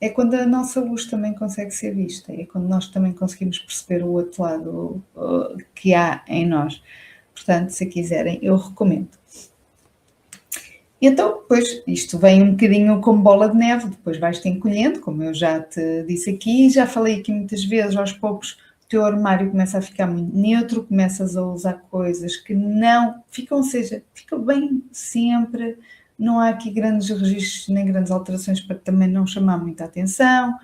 é quando a nossa luz também consegue ser vista, é quando nós também conseguimos perceber o outro lado que há em nós. Portanto, se quiserem, eu recomendo. Então, depois, isto vem um bocadinho como bola de neve, depois vais-te encolhendo, como eu já te disse aqui, já falei aqui muitas vezes, aos poucos o teu armário começa a ficar muito neutro, começas a usar coisas que não ficam, ou seja, ficam bem sempre, não há aqui grandes registros nem grandes alterações para também não chamar muita atenção,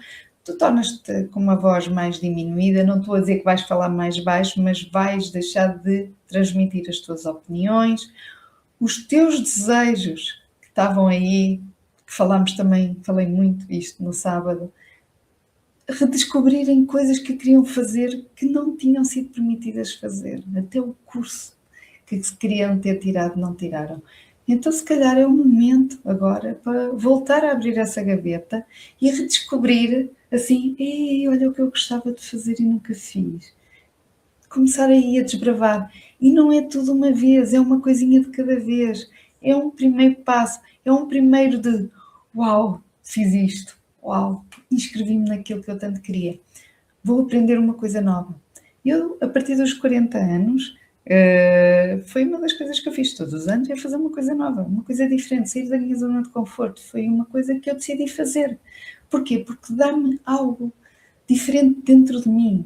tu tornas-te com uma voz mais diminuída, não estou a dizer que vais falar mais baixo, mas vais deixar de transmitir as tuas opiniões, os teus desejos que estavam aí, que falámos também, falei muito isto no sábado, redescobrirem coisas que queriam fazer que não tinham sido permitidas fazer, até o curso que se queriam ter tirado não tiraram. Então se calhar é o momento agora para voltar a abrir essa gaveta e redescobrir assim, ei, olha o que eu gostava de fazer e nunca fiz. Começar aí a desbravar. E não é tudo uma vez, é uma coisinha de cada vez. É um primeiro passo, é um primeiro de uau, fiz isto, uau, inscrevi-me naquilo que eu tanto queria. Vou aprender uma coisa nova. Eu, a partir dos 40 anos, foi uma das coisas que eu fiz todos os anos, é fazer uma coisa nova, uma coisa diferente, sair da minha zona de conforto. Foi uma coisa que eu decidi fazer. Porquê? Porque dá-me algo diferente dentro de mim.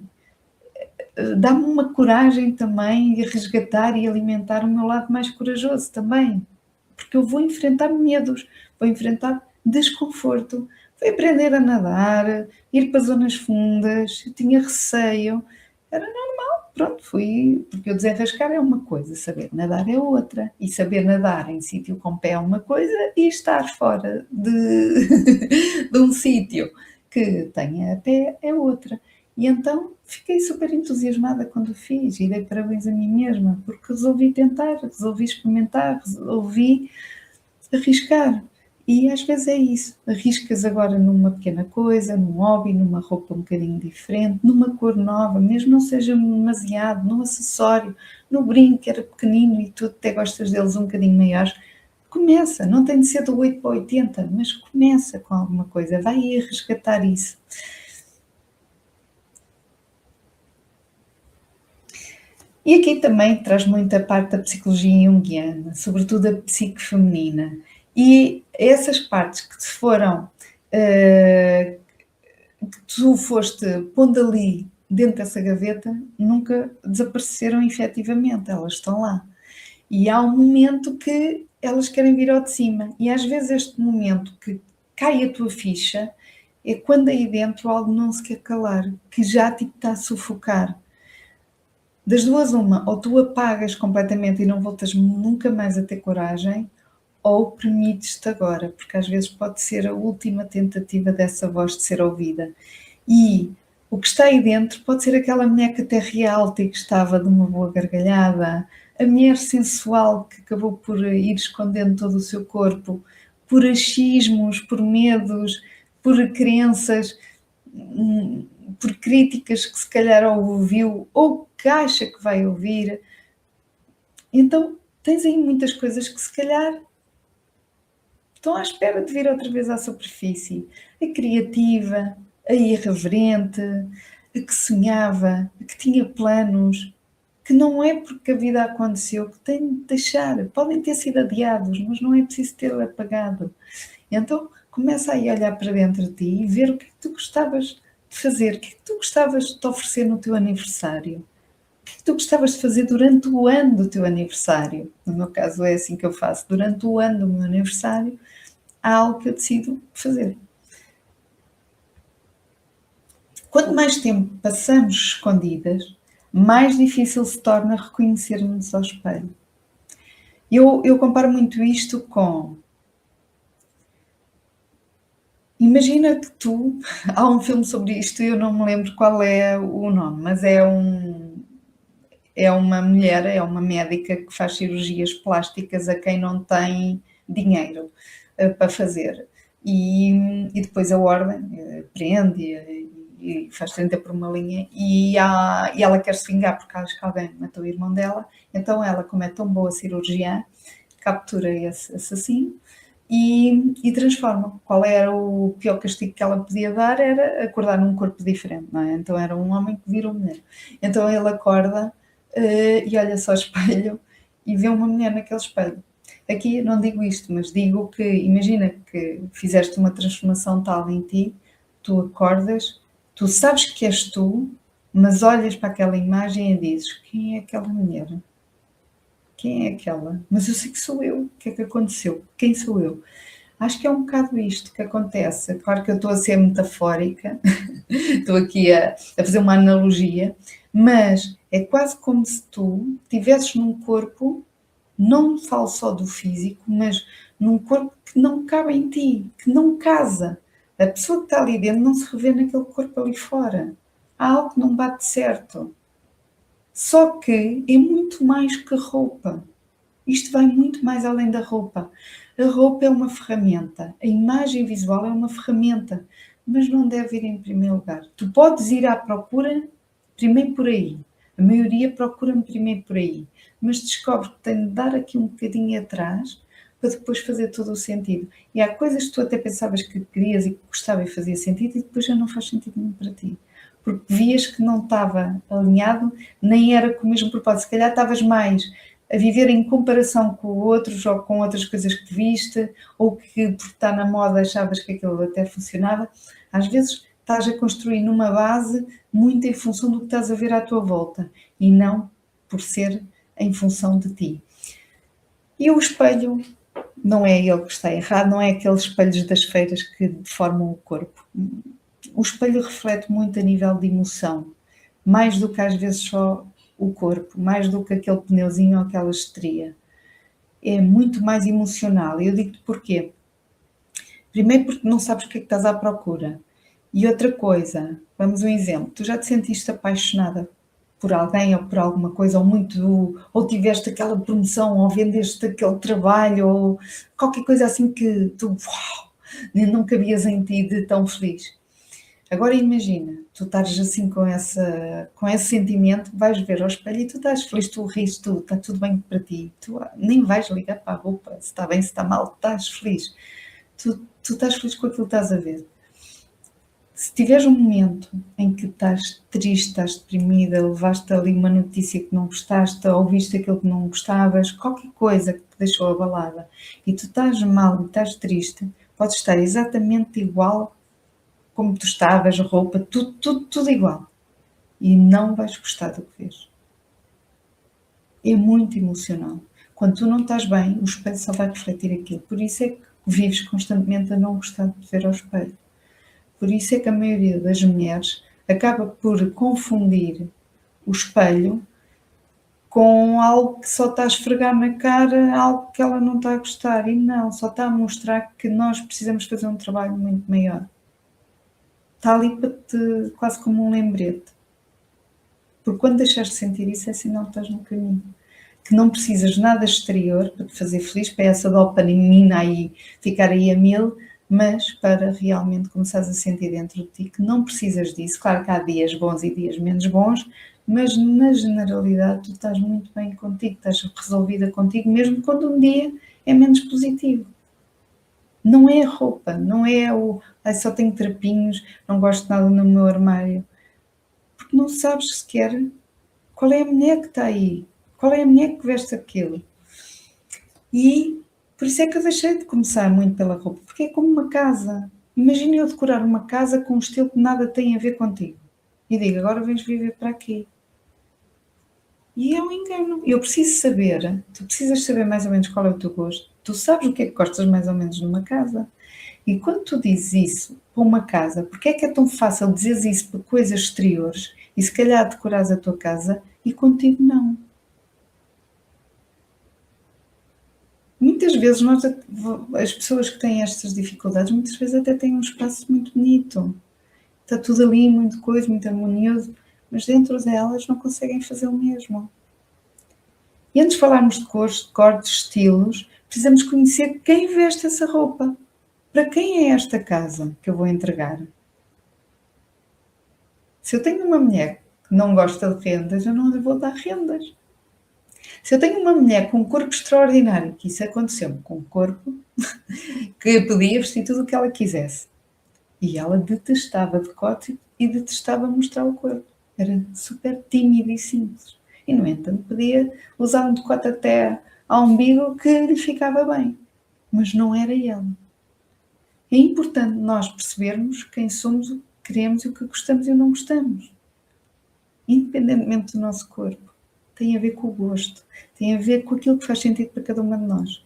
Dá-me uma coragem também de resgatar e alimentar o meu lado mais corajoso também, porque eu vou enfrentar medos, vou enfrentar desconforto, vou aprender a nadar, ir para zonas fundas, eu tinha receio, era normal, pronto, fui, porque eu desenrascar é uma coisa, saber nadar é outra, e saber nadar em sítio com pé é uma coisa, e estar fora de um sítio que tenha pé é outra. E então fiquei super entusiasmada quando o fiz e dei parabéns a mim mesma, porque resolvi tentar, resolvi experimentar, resolvi arriscar. E às vezes é isso, arriscas agora numa pequena coisa, num hobby, numa roupa um bocadinho diferente, numa cor nova, mesmo não seja demasiado, num acessório, no brinco que era pequenino e tu até gostas deles um bocadinho maiores. Começa, não tem de ser do 8 para 80, mas começa com alguma coisa, vai aí a resgatar isso. E aqui também traz muita parte da psicologia junguiana, sobretudo a psique feminina. E essas partes que te foram, que tu foste pondo ali dentro dessa gaveta nunca desapareceram efetivamente, elas estão lá. E há um momento que elas querem vir ao de cima. E às vezes este momento que cai a tua ficha é quando aí dentro algo não se quer calar, que já tipo está a sufocar. Das duas uma, ou tu apagas completamente e não voltas nunca mais a ter coragem, ou permites-te agora, porque às vezes pode ser a última tentativa dessa voz de ser ouvida. E o que está aí dentro pode ser aquela mulher que até realta e que estava de uma boa gargalhada, a mulher sensual que acabou por ir escondendo todo o seu corpo, por achismos, por medos, por crenças, por críticas que se calhar ouviu ou que acha que vai ouvir. Então tens aí muitas coisas que se calhar estão à espera de vir outra vez à superfície. A criativa, a irreverente, a que sonhava, a que tinha planos, que não é porque a vida aconteceu que tem de deixar. Podem ter sido adiados, mas não é preciso ter apagado. Então começa aí a olhar para dentro de ti e ver o que é que tu gostavas de fazer, o que é que tu gostavas de te oferecer no teu aniversário. O que é que tu gostavas de fazer durante o ano do teu aniversário? No meu caso é assim que eu faço. Durante o ano do meu aniversário, há algo que eu decido fazer. Quanto mais tempo passamos escondidas, mais difícil se torna reconhecer-nos ao espelho. Eu comparo muito isto com... Imagina que tu... Há um filme sobre isto e eu não me lembro qual é o nome, mas é uma mulher, é uma médica que faz cirurgias plásticas a quem não tem dinheiro para fazer. E depois a ordem prende e faz 30 por uma linha e ela quer se vingar porque acha que alguém matou o irmão dela, então ela, como é tão boa cirurgiã, captura esse assassino e transforma. Qual era o pior castigo que ela podia dar? Era acordar num corpo diferente, não é? Então era um homem que virou mulher. Então ele acorda e olha-se ao espelho e vê uma mulher naquele espelho. Aqui não digo isto, mas digo que imagina que fizeste uma transformação tal em ti, tu acordas, tu sabes que és tu, mas olhas para aquela imagem e dizes: quem é aquela mulher? Quem é aquela? Mas eu sei que sou eu. O que é que aconteceu? Quem sou eu? Acho que é um bocado isto que acontece. Claro que eu estou a ser metafórica, estou aqui a fazer uma analogia, mas é quase como se tu estivesses num corpo, não falo só do físico, mas num corpo que não cabe em ti, que não casa. A pessoa que está ali dentro não se revê naquele corpo ali fora. Há algo que não bate certo. Só que é muito mais que roupa. Isto vai muito mais além da roupa. A roupa é uma ferramenta, a imagem visual é uma ferramenta, mas não deve ir em primeiro lugar. Tu podes ir à procura primeiro por aí. A maioria procura-me primeiro por aí, mas descobre que tem de dar aqui um bocadinho atrás para depois fazer todo o sentido. E há coisas que tu até pensavas que querias e que gostava e fazia sentido e depois já não faz sentido nenhum para ti. Porque vias que não estava alinhado, nem era com o mesmo propósito. Se calhar estavas mais a viver em comparação com outros ou com outras coisas que viste, ou que por estar na moda achavas que aquilo até funcionava. Às vezes estás a construir numa base muito em função do que estás a ver à tua volta e não por ser em função de ti. E o espelho não é ele que está errado, não é aqueles espelhos das feiras que deformam o corpo. O espelho reflete muito a nível de emoção, mais do que às vezes só o corpo, mais do que aquele pneuzinho ou aquela estria. É muito mais emocional. E eu digo-te porquê. Primeiro porque não sabes o que é que estás à procura. E outra coisa, vamos um exemplo. Tu já te sentiste apaixonada por alguém ou por alguma coisa, ou tiveste aquela promoção, ou vendeste aquele trabalho, ou qualquer coisa assim que tu, uau, não cabias em ti de tão feliz. Agora imagina, tu estás assim com esse sentimento, vais ver ao espelho e tu estás feliz, tu rires, está tudo bem para ti, tu nem vais ligar para a roupa, se está bem, se está mal, estás feliz. Tu estás feliz com aquilo que estás a ver. Se tiveres um momento em que estás triste, estás deprimida, levaste ali uma notícia que não gostaste, ouviste aquilo que não gostavas, qualquer coisa que te deixou abalada, e tu estás mal e estás triste, podes estar exatamente igual como tu estavas, roupa, tudo igual. e não vais gostar do que vês. É muito emocional. Quando tu não estás bem, o espelho só vai refletir aquilo. Por isso é que vives constantemente a não gostar de ver ao espelho. Por isso é que a maioria das mulheres acaba por confundir o espelho com algo que só está a esfregar na cara, algo que ela não está a gostar. E não, só está a mostrar que nós precisamos fazer um trabalho muito maior. Está ali para te, quase como um lembrete. Porque quando deixares de sentir isso, é sinal que estás no caminho. Que não precisas de nada exterior para te fazer feliz, para essa dopamina aí ficar aí a mil, mas para realmente começares a sentir dentro de ti que não precisas disso. Claro que há dias bons e dias menos bons, mas na generalidade tu estás muito bem contigo, estás resolvida contigo, mesmo quando um dia é menos positivo. Não é a roupa, não é o só tenho trapinhos, não gosto de nada no meu armário. Porque não sabes sequer qual é a mulher que está aí, qual é a mulher que veste aquilo. E por isso é que eu deixei de começar muito pela roupa, porque é como uma casa. Imagina eu decorar uma casa com um estilo que nada tem a ver contigo. E digo, agora vens viver para aqui. E é um engano. Eu preciso saber, tu precisas saber mais ou menos qual é o teu gosto. Tu sabes o que é que gostas mais ou menos numa casa. E quando tu dizes isso para uma casa, porque é que é tão fácil dizer isso para coisas exteriores e se calhar decorares a tua casa e contigo não? Muitas vezes as pessoas que têm estas dificuldades, muitas vezes até têm um espaço muito bonito. Está tudo ali, muito coisa, muito harmonioso, mas dentro delas não conseguem fazer o mesmo. E antes de falarmos de cores, de cortes, estilos, precisamos conhecer quem veste essa roupa. Para quem é esta casa que eu vou entregar? Se eu tenho uma mulher que não gosta de rendas, eu não lhe vou dar rendas. Se eu tenho uma mulher com um corpo extraordinário, que isso aconteceu com um corpo que podia vestir tudo o que ela quisesse, e ela detestava decote e detestava mostrar o corpo. Era super tímida e simples. E, no entanto, podia usar um decote até ao umbigo que lhe ficava bem. Mas não era ela. É importante nós percebermos quem somos, o que queremos e o que gostamos e o que não gostamos. Independentemente do nosso corpo. Tem a ver com o gosto. Tem a ver com aquilo que faz sentido para cada uma de nós.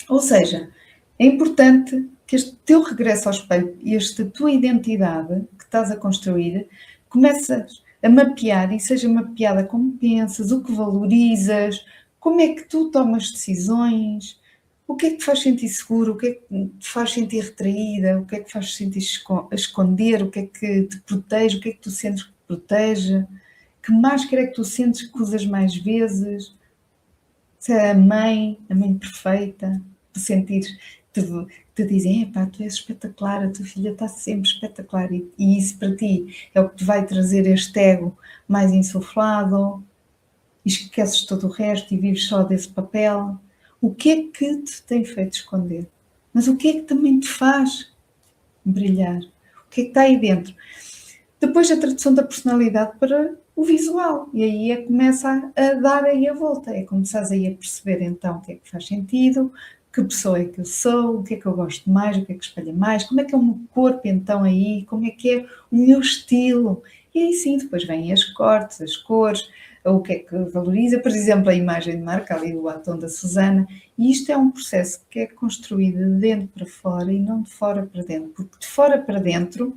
Ou seja, é importante que este teu regresso ao espelho e esta tua identidade que estás a construir, começas a mapear e seja mapeada como pensas, o que valorizas, como é que tu tomas decisões, o que é que te faz sentir seguro, o que é que te faz sentir retraída, o que é que te faz sentir esconder, o que é que te protege, o que é que tu sentes que te protege, que máscara é que tu sentes que usas mais vezes, se é a mãe perfeita, tu sentires, te dizem, epá, tu és espetacular, a tua filha está sempre espetacular, e isso para ti é o que te vai trazer este ego mais insuflado, e esqueces todo o resto e vives só desse papel. O que é que te tem feito esconder? Mas o que é que também te faz brilhar? O que é que está aí dentro? Depois a tradução da personalidade para o visual. E aí é que começa a dar aí a volta. É começares aí a perceber então o que é que faz sentido, que pessoa é que eu sou, o que é que eu gosto mais, o que é que espalha mais, como é que é o meu corpo então aí, como é que é o meu estilo. E aí sim, depois vêm as cortes, as cores, o que é que valoriza, por exemplo, a imagem de marca, ali o batom da Susana, e isto é um processo que é construído de dentro para fora e não de fora para dentro, porque de fora para dentro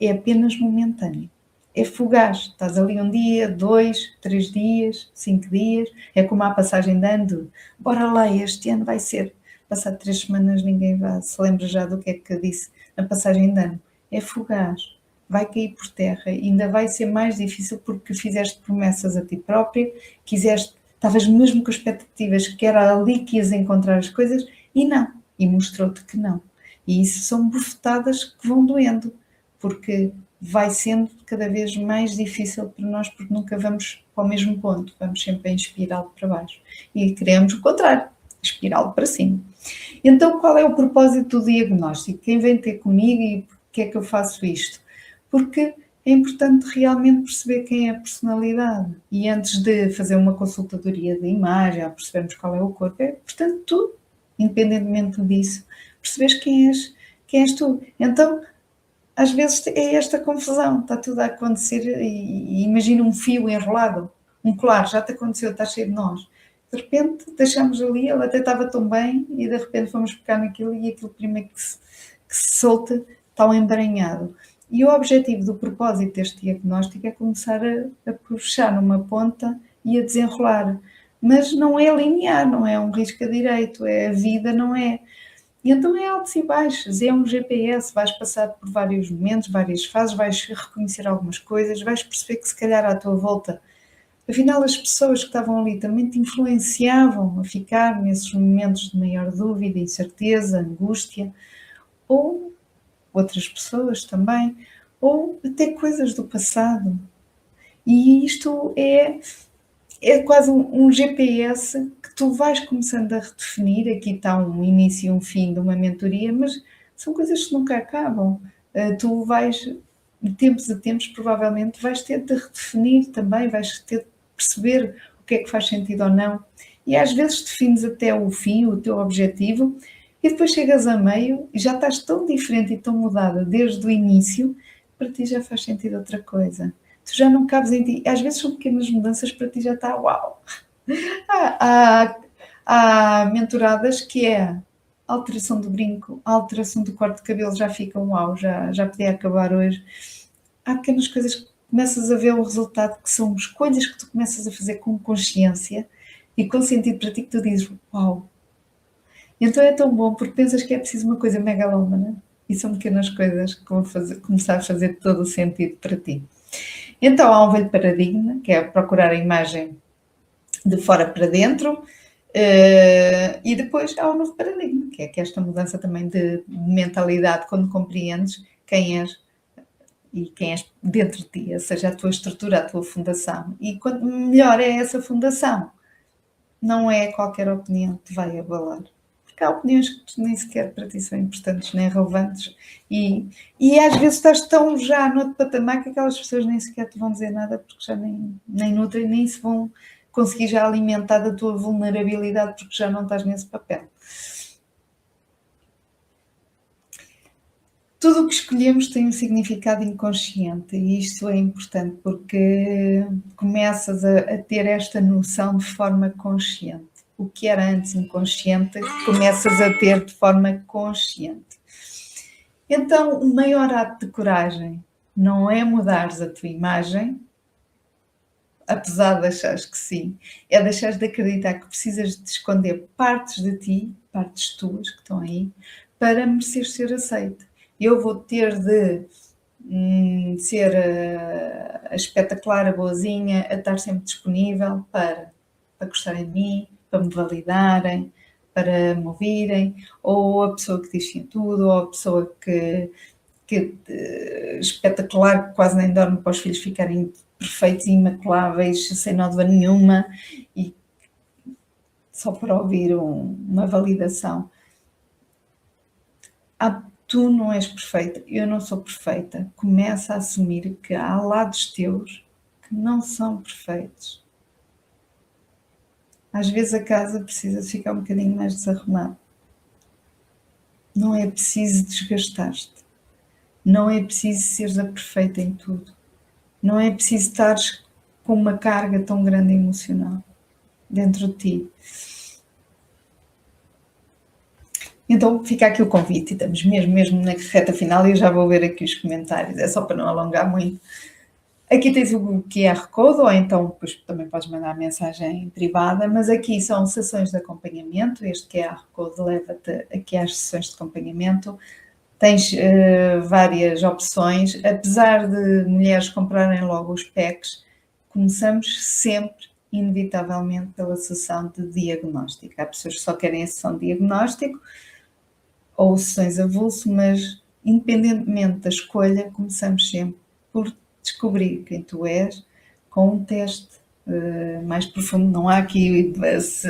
é apenas momentâneo. É fugaz. Estás ali um dia, 2, 3 dias, 5 dias. É como a passagem de ano. Bora lá, este ano vai ser. Passado 3 semanas ninguém se lembra já do que é que disse na passagem de ano. É fugaz. Vai cair por terra. E ainda vai ser mais difícil porque fizeste promessas a ti própria, estavas mesmo com expectativas que era ali que ias encontrar as coisas e não. E mostrou-te que não. E isso são bufetadas que vão doendo porque vai sendo cada vez mais difícil para nós, porque nunca vamos para o mesmo ponto, vamos sempre em espiral para baixo. E queremos o contrário, espiral para cima. Então, qual é o propósito do diagnóstico? Quem vem ter comigo e porquê é que eu faço isto? Porque é importante realmente perceber quem é a personalidade. E antes de fazer uma consultadoria de imagem, a percebermos qual é o corpo, é importante tu, independentemente disso, perceberes quem és tu. Então, às vezes é esta confusão, está tudo a acontecer e imagina um fio enrolado, um colar, já te aconteceu, está cheio de nós. De repente deixamos ali, ele até estava tão bem e de repente fomos pegar naquilo e aquilo primeiro que se solta está um emaranhado. E o objetivo do propósito deste diagnóstico é começar a puxar numa ponta e a desenrolar. Mas não é linear, não é um risco a direito, é a vida, não é. E então é altos e baixos, é um GPS, vais passar por vários momentos, várias fases, vais reconhecer algumas coisas, vais perceber que se calhar à tua volta, afinal as pessoas que estavam ali também te influenciavam a ficar nesses momentos de maior dúvida, incerteza, angústia, ou outras pessoas também, ou até coisas do passado. E isto é quase um GPS que tu vais começando a redefinir. Aqui está um início e um fim de uma mentoria, mas são coisas que nunca acabam. Tu vais, de tempos a tempos, provavelmente vais ter de redefinir também, vais ter de perceber o que é que faz sentido ou não. E às vezes defines até o fim, o teu objetivo, e depois chegas a meio e já estás tão diferente e tão mudada desde o início, para ti já faz sentido outra coisa. Tu já não cabes em ti. Às vezes são pequenas mudanças, para ti já está uau. Há mentoradas que é a alteração do brinco, a alteração do corte de cabelo, já fica uau, já podia acabar hoje. Há pequenas coisas que começas a ver o resultado, que são escolhas que tu começas a fazer com consciência e com sentido para ti, que tu dizes uau. E então é tão bom, porque pensas que é preciso uma coisa megalómana e são pequenas coisas que vão começar a fazer todo o sentido para ti. Então há um velho paradigma, que é procurar a imagem de fora para dentro, e depois há um novo paradigma, que é esta mudança também de mentalidade, quando compreendes quem és e quem és dentro de ti, ou seja, a tua estrutura, a tua fundação. E quanto melhor é essa fundação, não é qualquer opinião que te vai abalar. Porque há opiniões que nem sequer para ti são importantes, nem relevantes, e às vezes estás tão já no outro patamar que aquelas pessoas nem sequer te vão dizer nada, porque já nem nutrem, nem se vão conseguir já alimentar da tua vulnerabilidade, porque já não estás nesse papel. Tudo o que escolhemos tem um significado inconsciente e isto é importante porque começas a ter esta noção de forma consciente. O que era antes inconsciente, começas a ter de forma consciente. Então, o maior ato de coragem não é mudares a tua imagem, apesar de achares que sim, é deixares de acreditar que precisas de esconder partes de ti, partes tuas que estão aí, para merecer ser aceito. Eu vou ter de ser a espetacular, a boazinha, a estar sempre disponível para gostarem de mim, para me validarem, para me ouvirem, ou a pessoa que diz sim tudo, ou a pessoa que espetacular, que quase nem dorme para os filhos ficarem perfeitos e imaculáveis, sem nódoa nenhuma, e só para ouvir uma validação. Tu não és perfeita, eu não sou perfeita. Começa a assumir que há lados teus que não são perfeitos. Às vezes a casa precisa ficar um bocadinho mais desarrumada. Não é preciso desgastar-te. Não é preciso seres a perfeita em tudo. Não é preciso estares com uma carga tão grande emocional dentro de ti. Então fica aqui o convite, e estamos mesmo na reta final e eu já vou ver aqui os comentários, é só para não alongar muito. Aqui tens o QR Code, ou então depois também podes mandar mensagem privada, mas aqui são sessões de acompanhamento, este QR Code leva-te aqui às sessões de acompanhamento, tens várias opções, apesar de mulheres comprarem logo os packs, começamos sempre, inevitavelmente, pela sessão de diagnóstico. Há pessoas que só querem a sessão de diagnóstico, ou sessões avulso, mas independentemente da escolha, começamos sempre por descobrir quem tu és com um teste mais profundo. Não há aqui,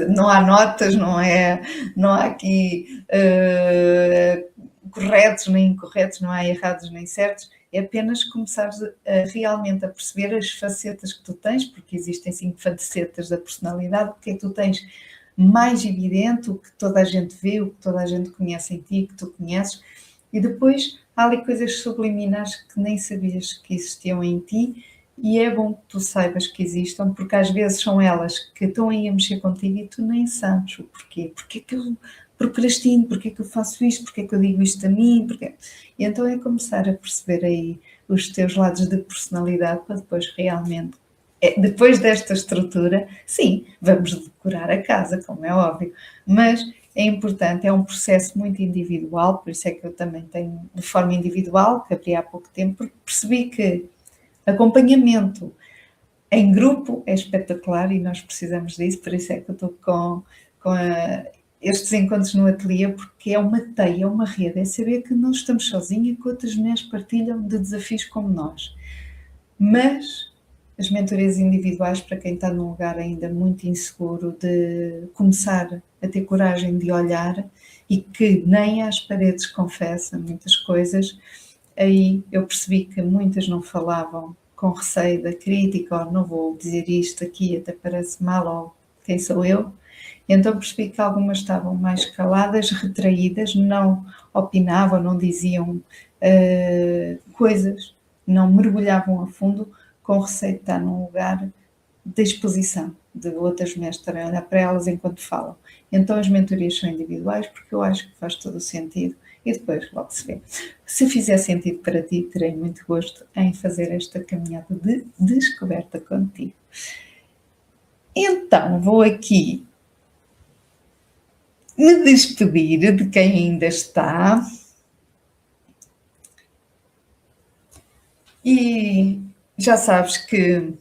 não há notas, não há aqui corretos nem incorretos, não há errados nem certos, é apenas começares realmente a perceber as facetas que tu tens, porque existem 5 facetas da personalidade, o que é que tu tens mais evidente, o que toda a gente vê, o que toda a gente conhece em ti, que tu conheces, E depois há ali coisas subliminares que nem sabias que existiam em ti, e é bom que tu saibas que existam, porque às vezes são elas que estão aí a mexer contigo e tu nem sabes o porquê. Porquê que eu procrastino? Porquê que eu faço isto? Porquê que eu digo isto a mim? Porquê? E então é começar a perceber aí os teus lados de personalidade para depois realmente, depois desta estrutura, sim, vamos decorar a casa, como é óbvio, mas é importante, é um processo muito individual, por isso é que eu também tenho de forma individual, que abri há pouco tempo, porque percebi que acompanhamento em grupo é espetacular e nós precisamos disso, por isso é que eu estou com estes encontros no ateliê, porque é uma teia, é uma rede, é saber que não estamos sozinhos, que outras mulheres partilham de desafios como nós. Mas as mentorias individuais, para quem está num lugar ainda muito inseguro, de começar a ter coragem de olhar e que nem às paredes confessa muitas coisas, aí eu percebi que muitas não falavam com receio da crítica, ou não vou dizer isto aqui, até parece mal, ou quem sou eu. Então percebi que algumas estavam mais caladas, retraídas, não opinavam, não diziam coisas, não mergulhavam a fundo, com receio de estar num lugar de exposição, de outras mulheres estarem a olhar para elas enquanto falam. Então as mentorias são individuais, porque eu acho que faz todo o sentido, e depois logo se vê. Se fizer sentido para ti, terei muito gosto em fazer esta caminhada de descoberta contigo. Então vou aqui me despedir de quem ainda está. E já sabes que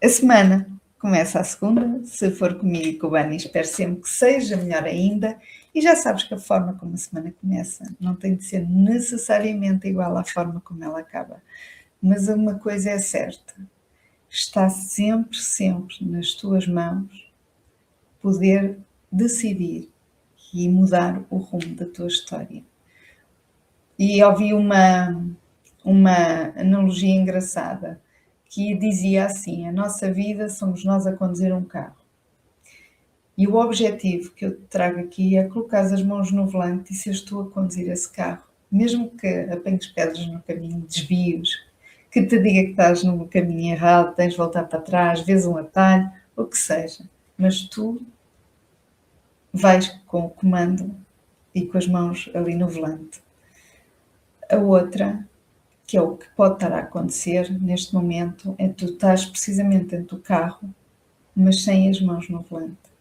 a semana começa a segunda. Se for comigo e com o Bani, espero sempre que seja melhor ainda. E já sabes que a forma como a semana começa não tem de ser necessariamente igual à forma como ela acaba. Mas uma coisa é certa: está sempre, sempre nas tuas mãos poder decidir e mudar o rumo da tua história. E ouvi uma analogia engraçada que dizia assim: a nossa vida somos nós a conduzir um carro. E o objetivo que eu te trago aqui é colocar as mãos no volante e seres tu a conduzir esse carro. Mesmo que apanhes pedras no caminho, desvios, que te diga que estás no caminho errado, tens de voltar para trás, vês um atalho, o que seja. Mas tu vais com o comando e com as mãos ali no volante. A outra, que é o que pode estar a acontecer neste momento, é tu estás precisamente dentro do carro, mas sem as mãos no volante.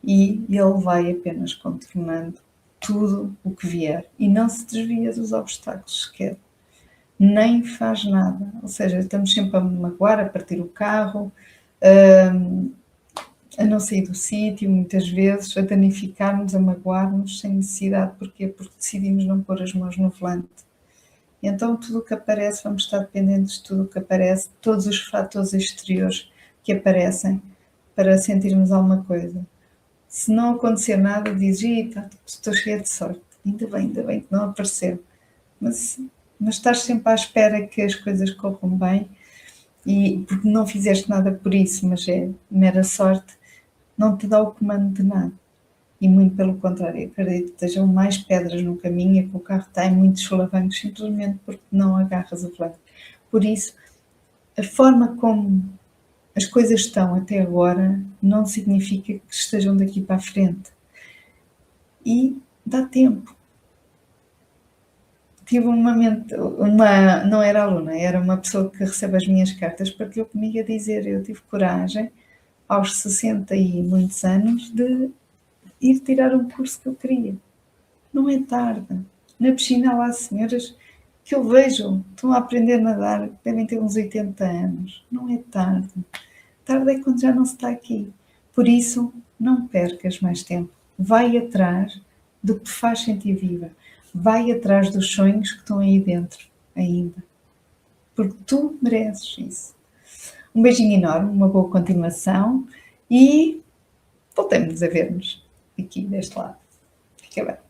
E ele vai apenas contornando tudo o que vier e não se desvia dos obstáculos sequer. Nem faz nada. Ou seja, estamos sempre a magoar, a partir o carro, a não sair do sítio, muitas vezes, a danificar-nos, a magoar-nos sem necessidade. Porquê? Porque decidimos não pôr as mãos no volante. E então tudo o que aparece, vamos estar dependentes de tudo o que aparece, todos os fatores exteriores que aparecem para sentirmos alguma coisa. Se não acontecer nada, dizes: estou cheia de sorte, ainda bem que não apareceu. Mas estás sempre à espera que as coisas corram bem, e porque não fizeste nada por isso, mas é mera sorte, não te dá o comando de nada. E muito pelo contrário, acredito que estejam mais pedras no caminho e que o carro está em muitos solavancos simplesmente porque não agarras o volante. Por isso, a forma como as coisas estão até agora não significa que estejam daqui para a frente. E dá tempo. Tive não era aluna, era uma pessoa que recebe as minhas cartas, partilhou comigo a dizer: eu tive coragem, aos 60 e muitos anos, de ir tirar um curso que eu queria. Não é tarde. Na piscina há lá senhoras que eu vejo, estão a aprender a nadar, devem ter uns 80 anos. Não é tarde. Tarde é quando já não se está aqui. Por isso, não percas mais tempo. Vai atrás do que te faz sentir viva. Vai atrás dos sonhos que estão aí dentro ainda. Porque tu mereces isso. Um beijinho enorme, uma boa continuação e voltemos a ver-nos aqui deste lado. Fica bem.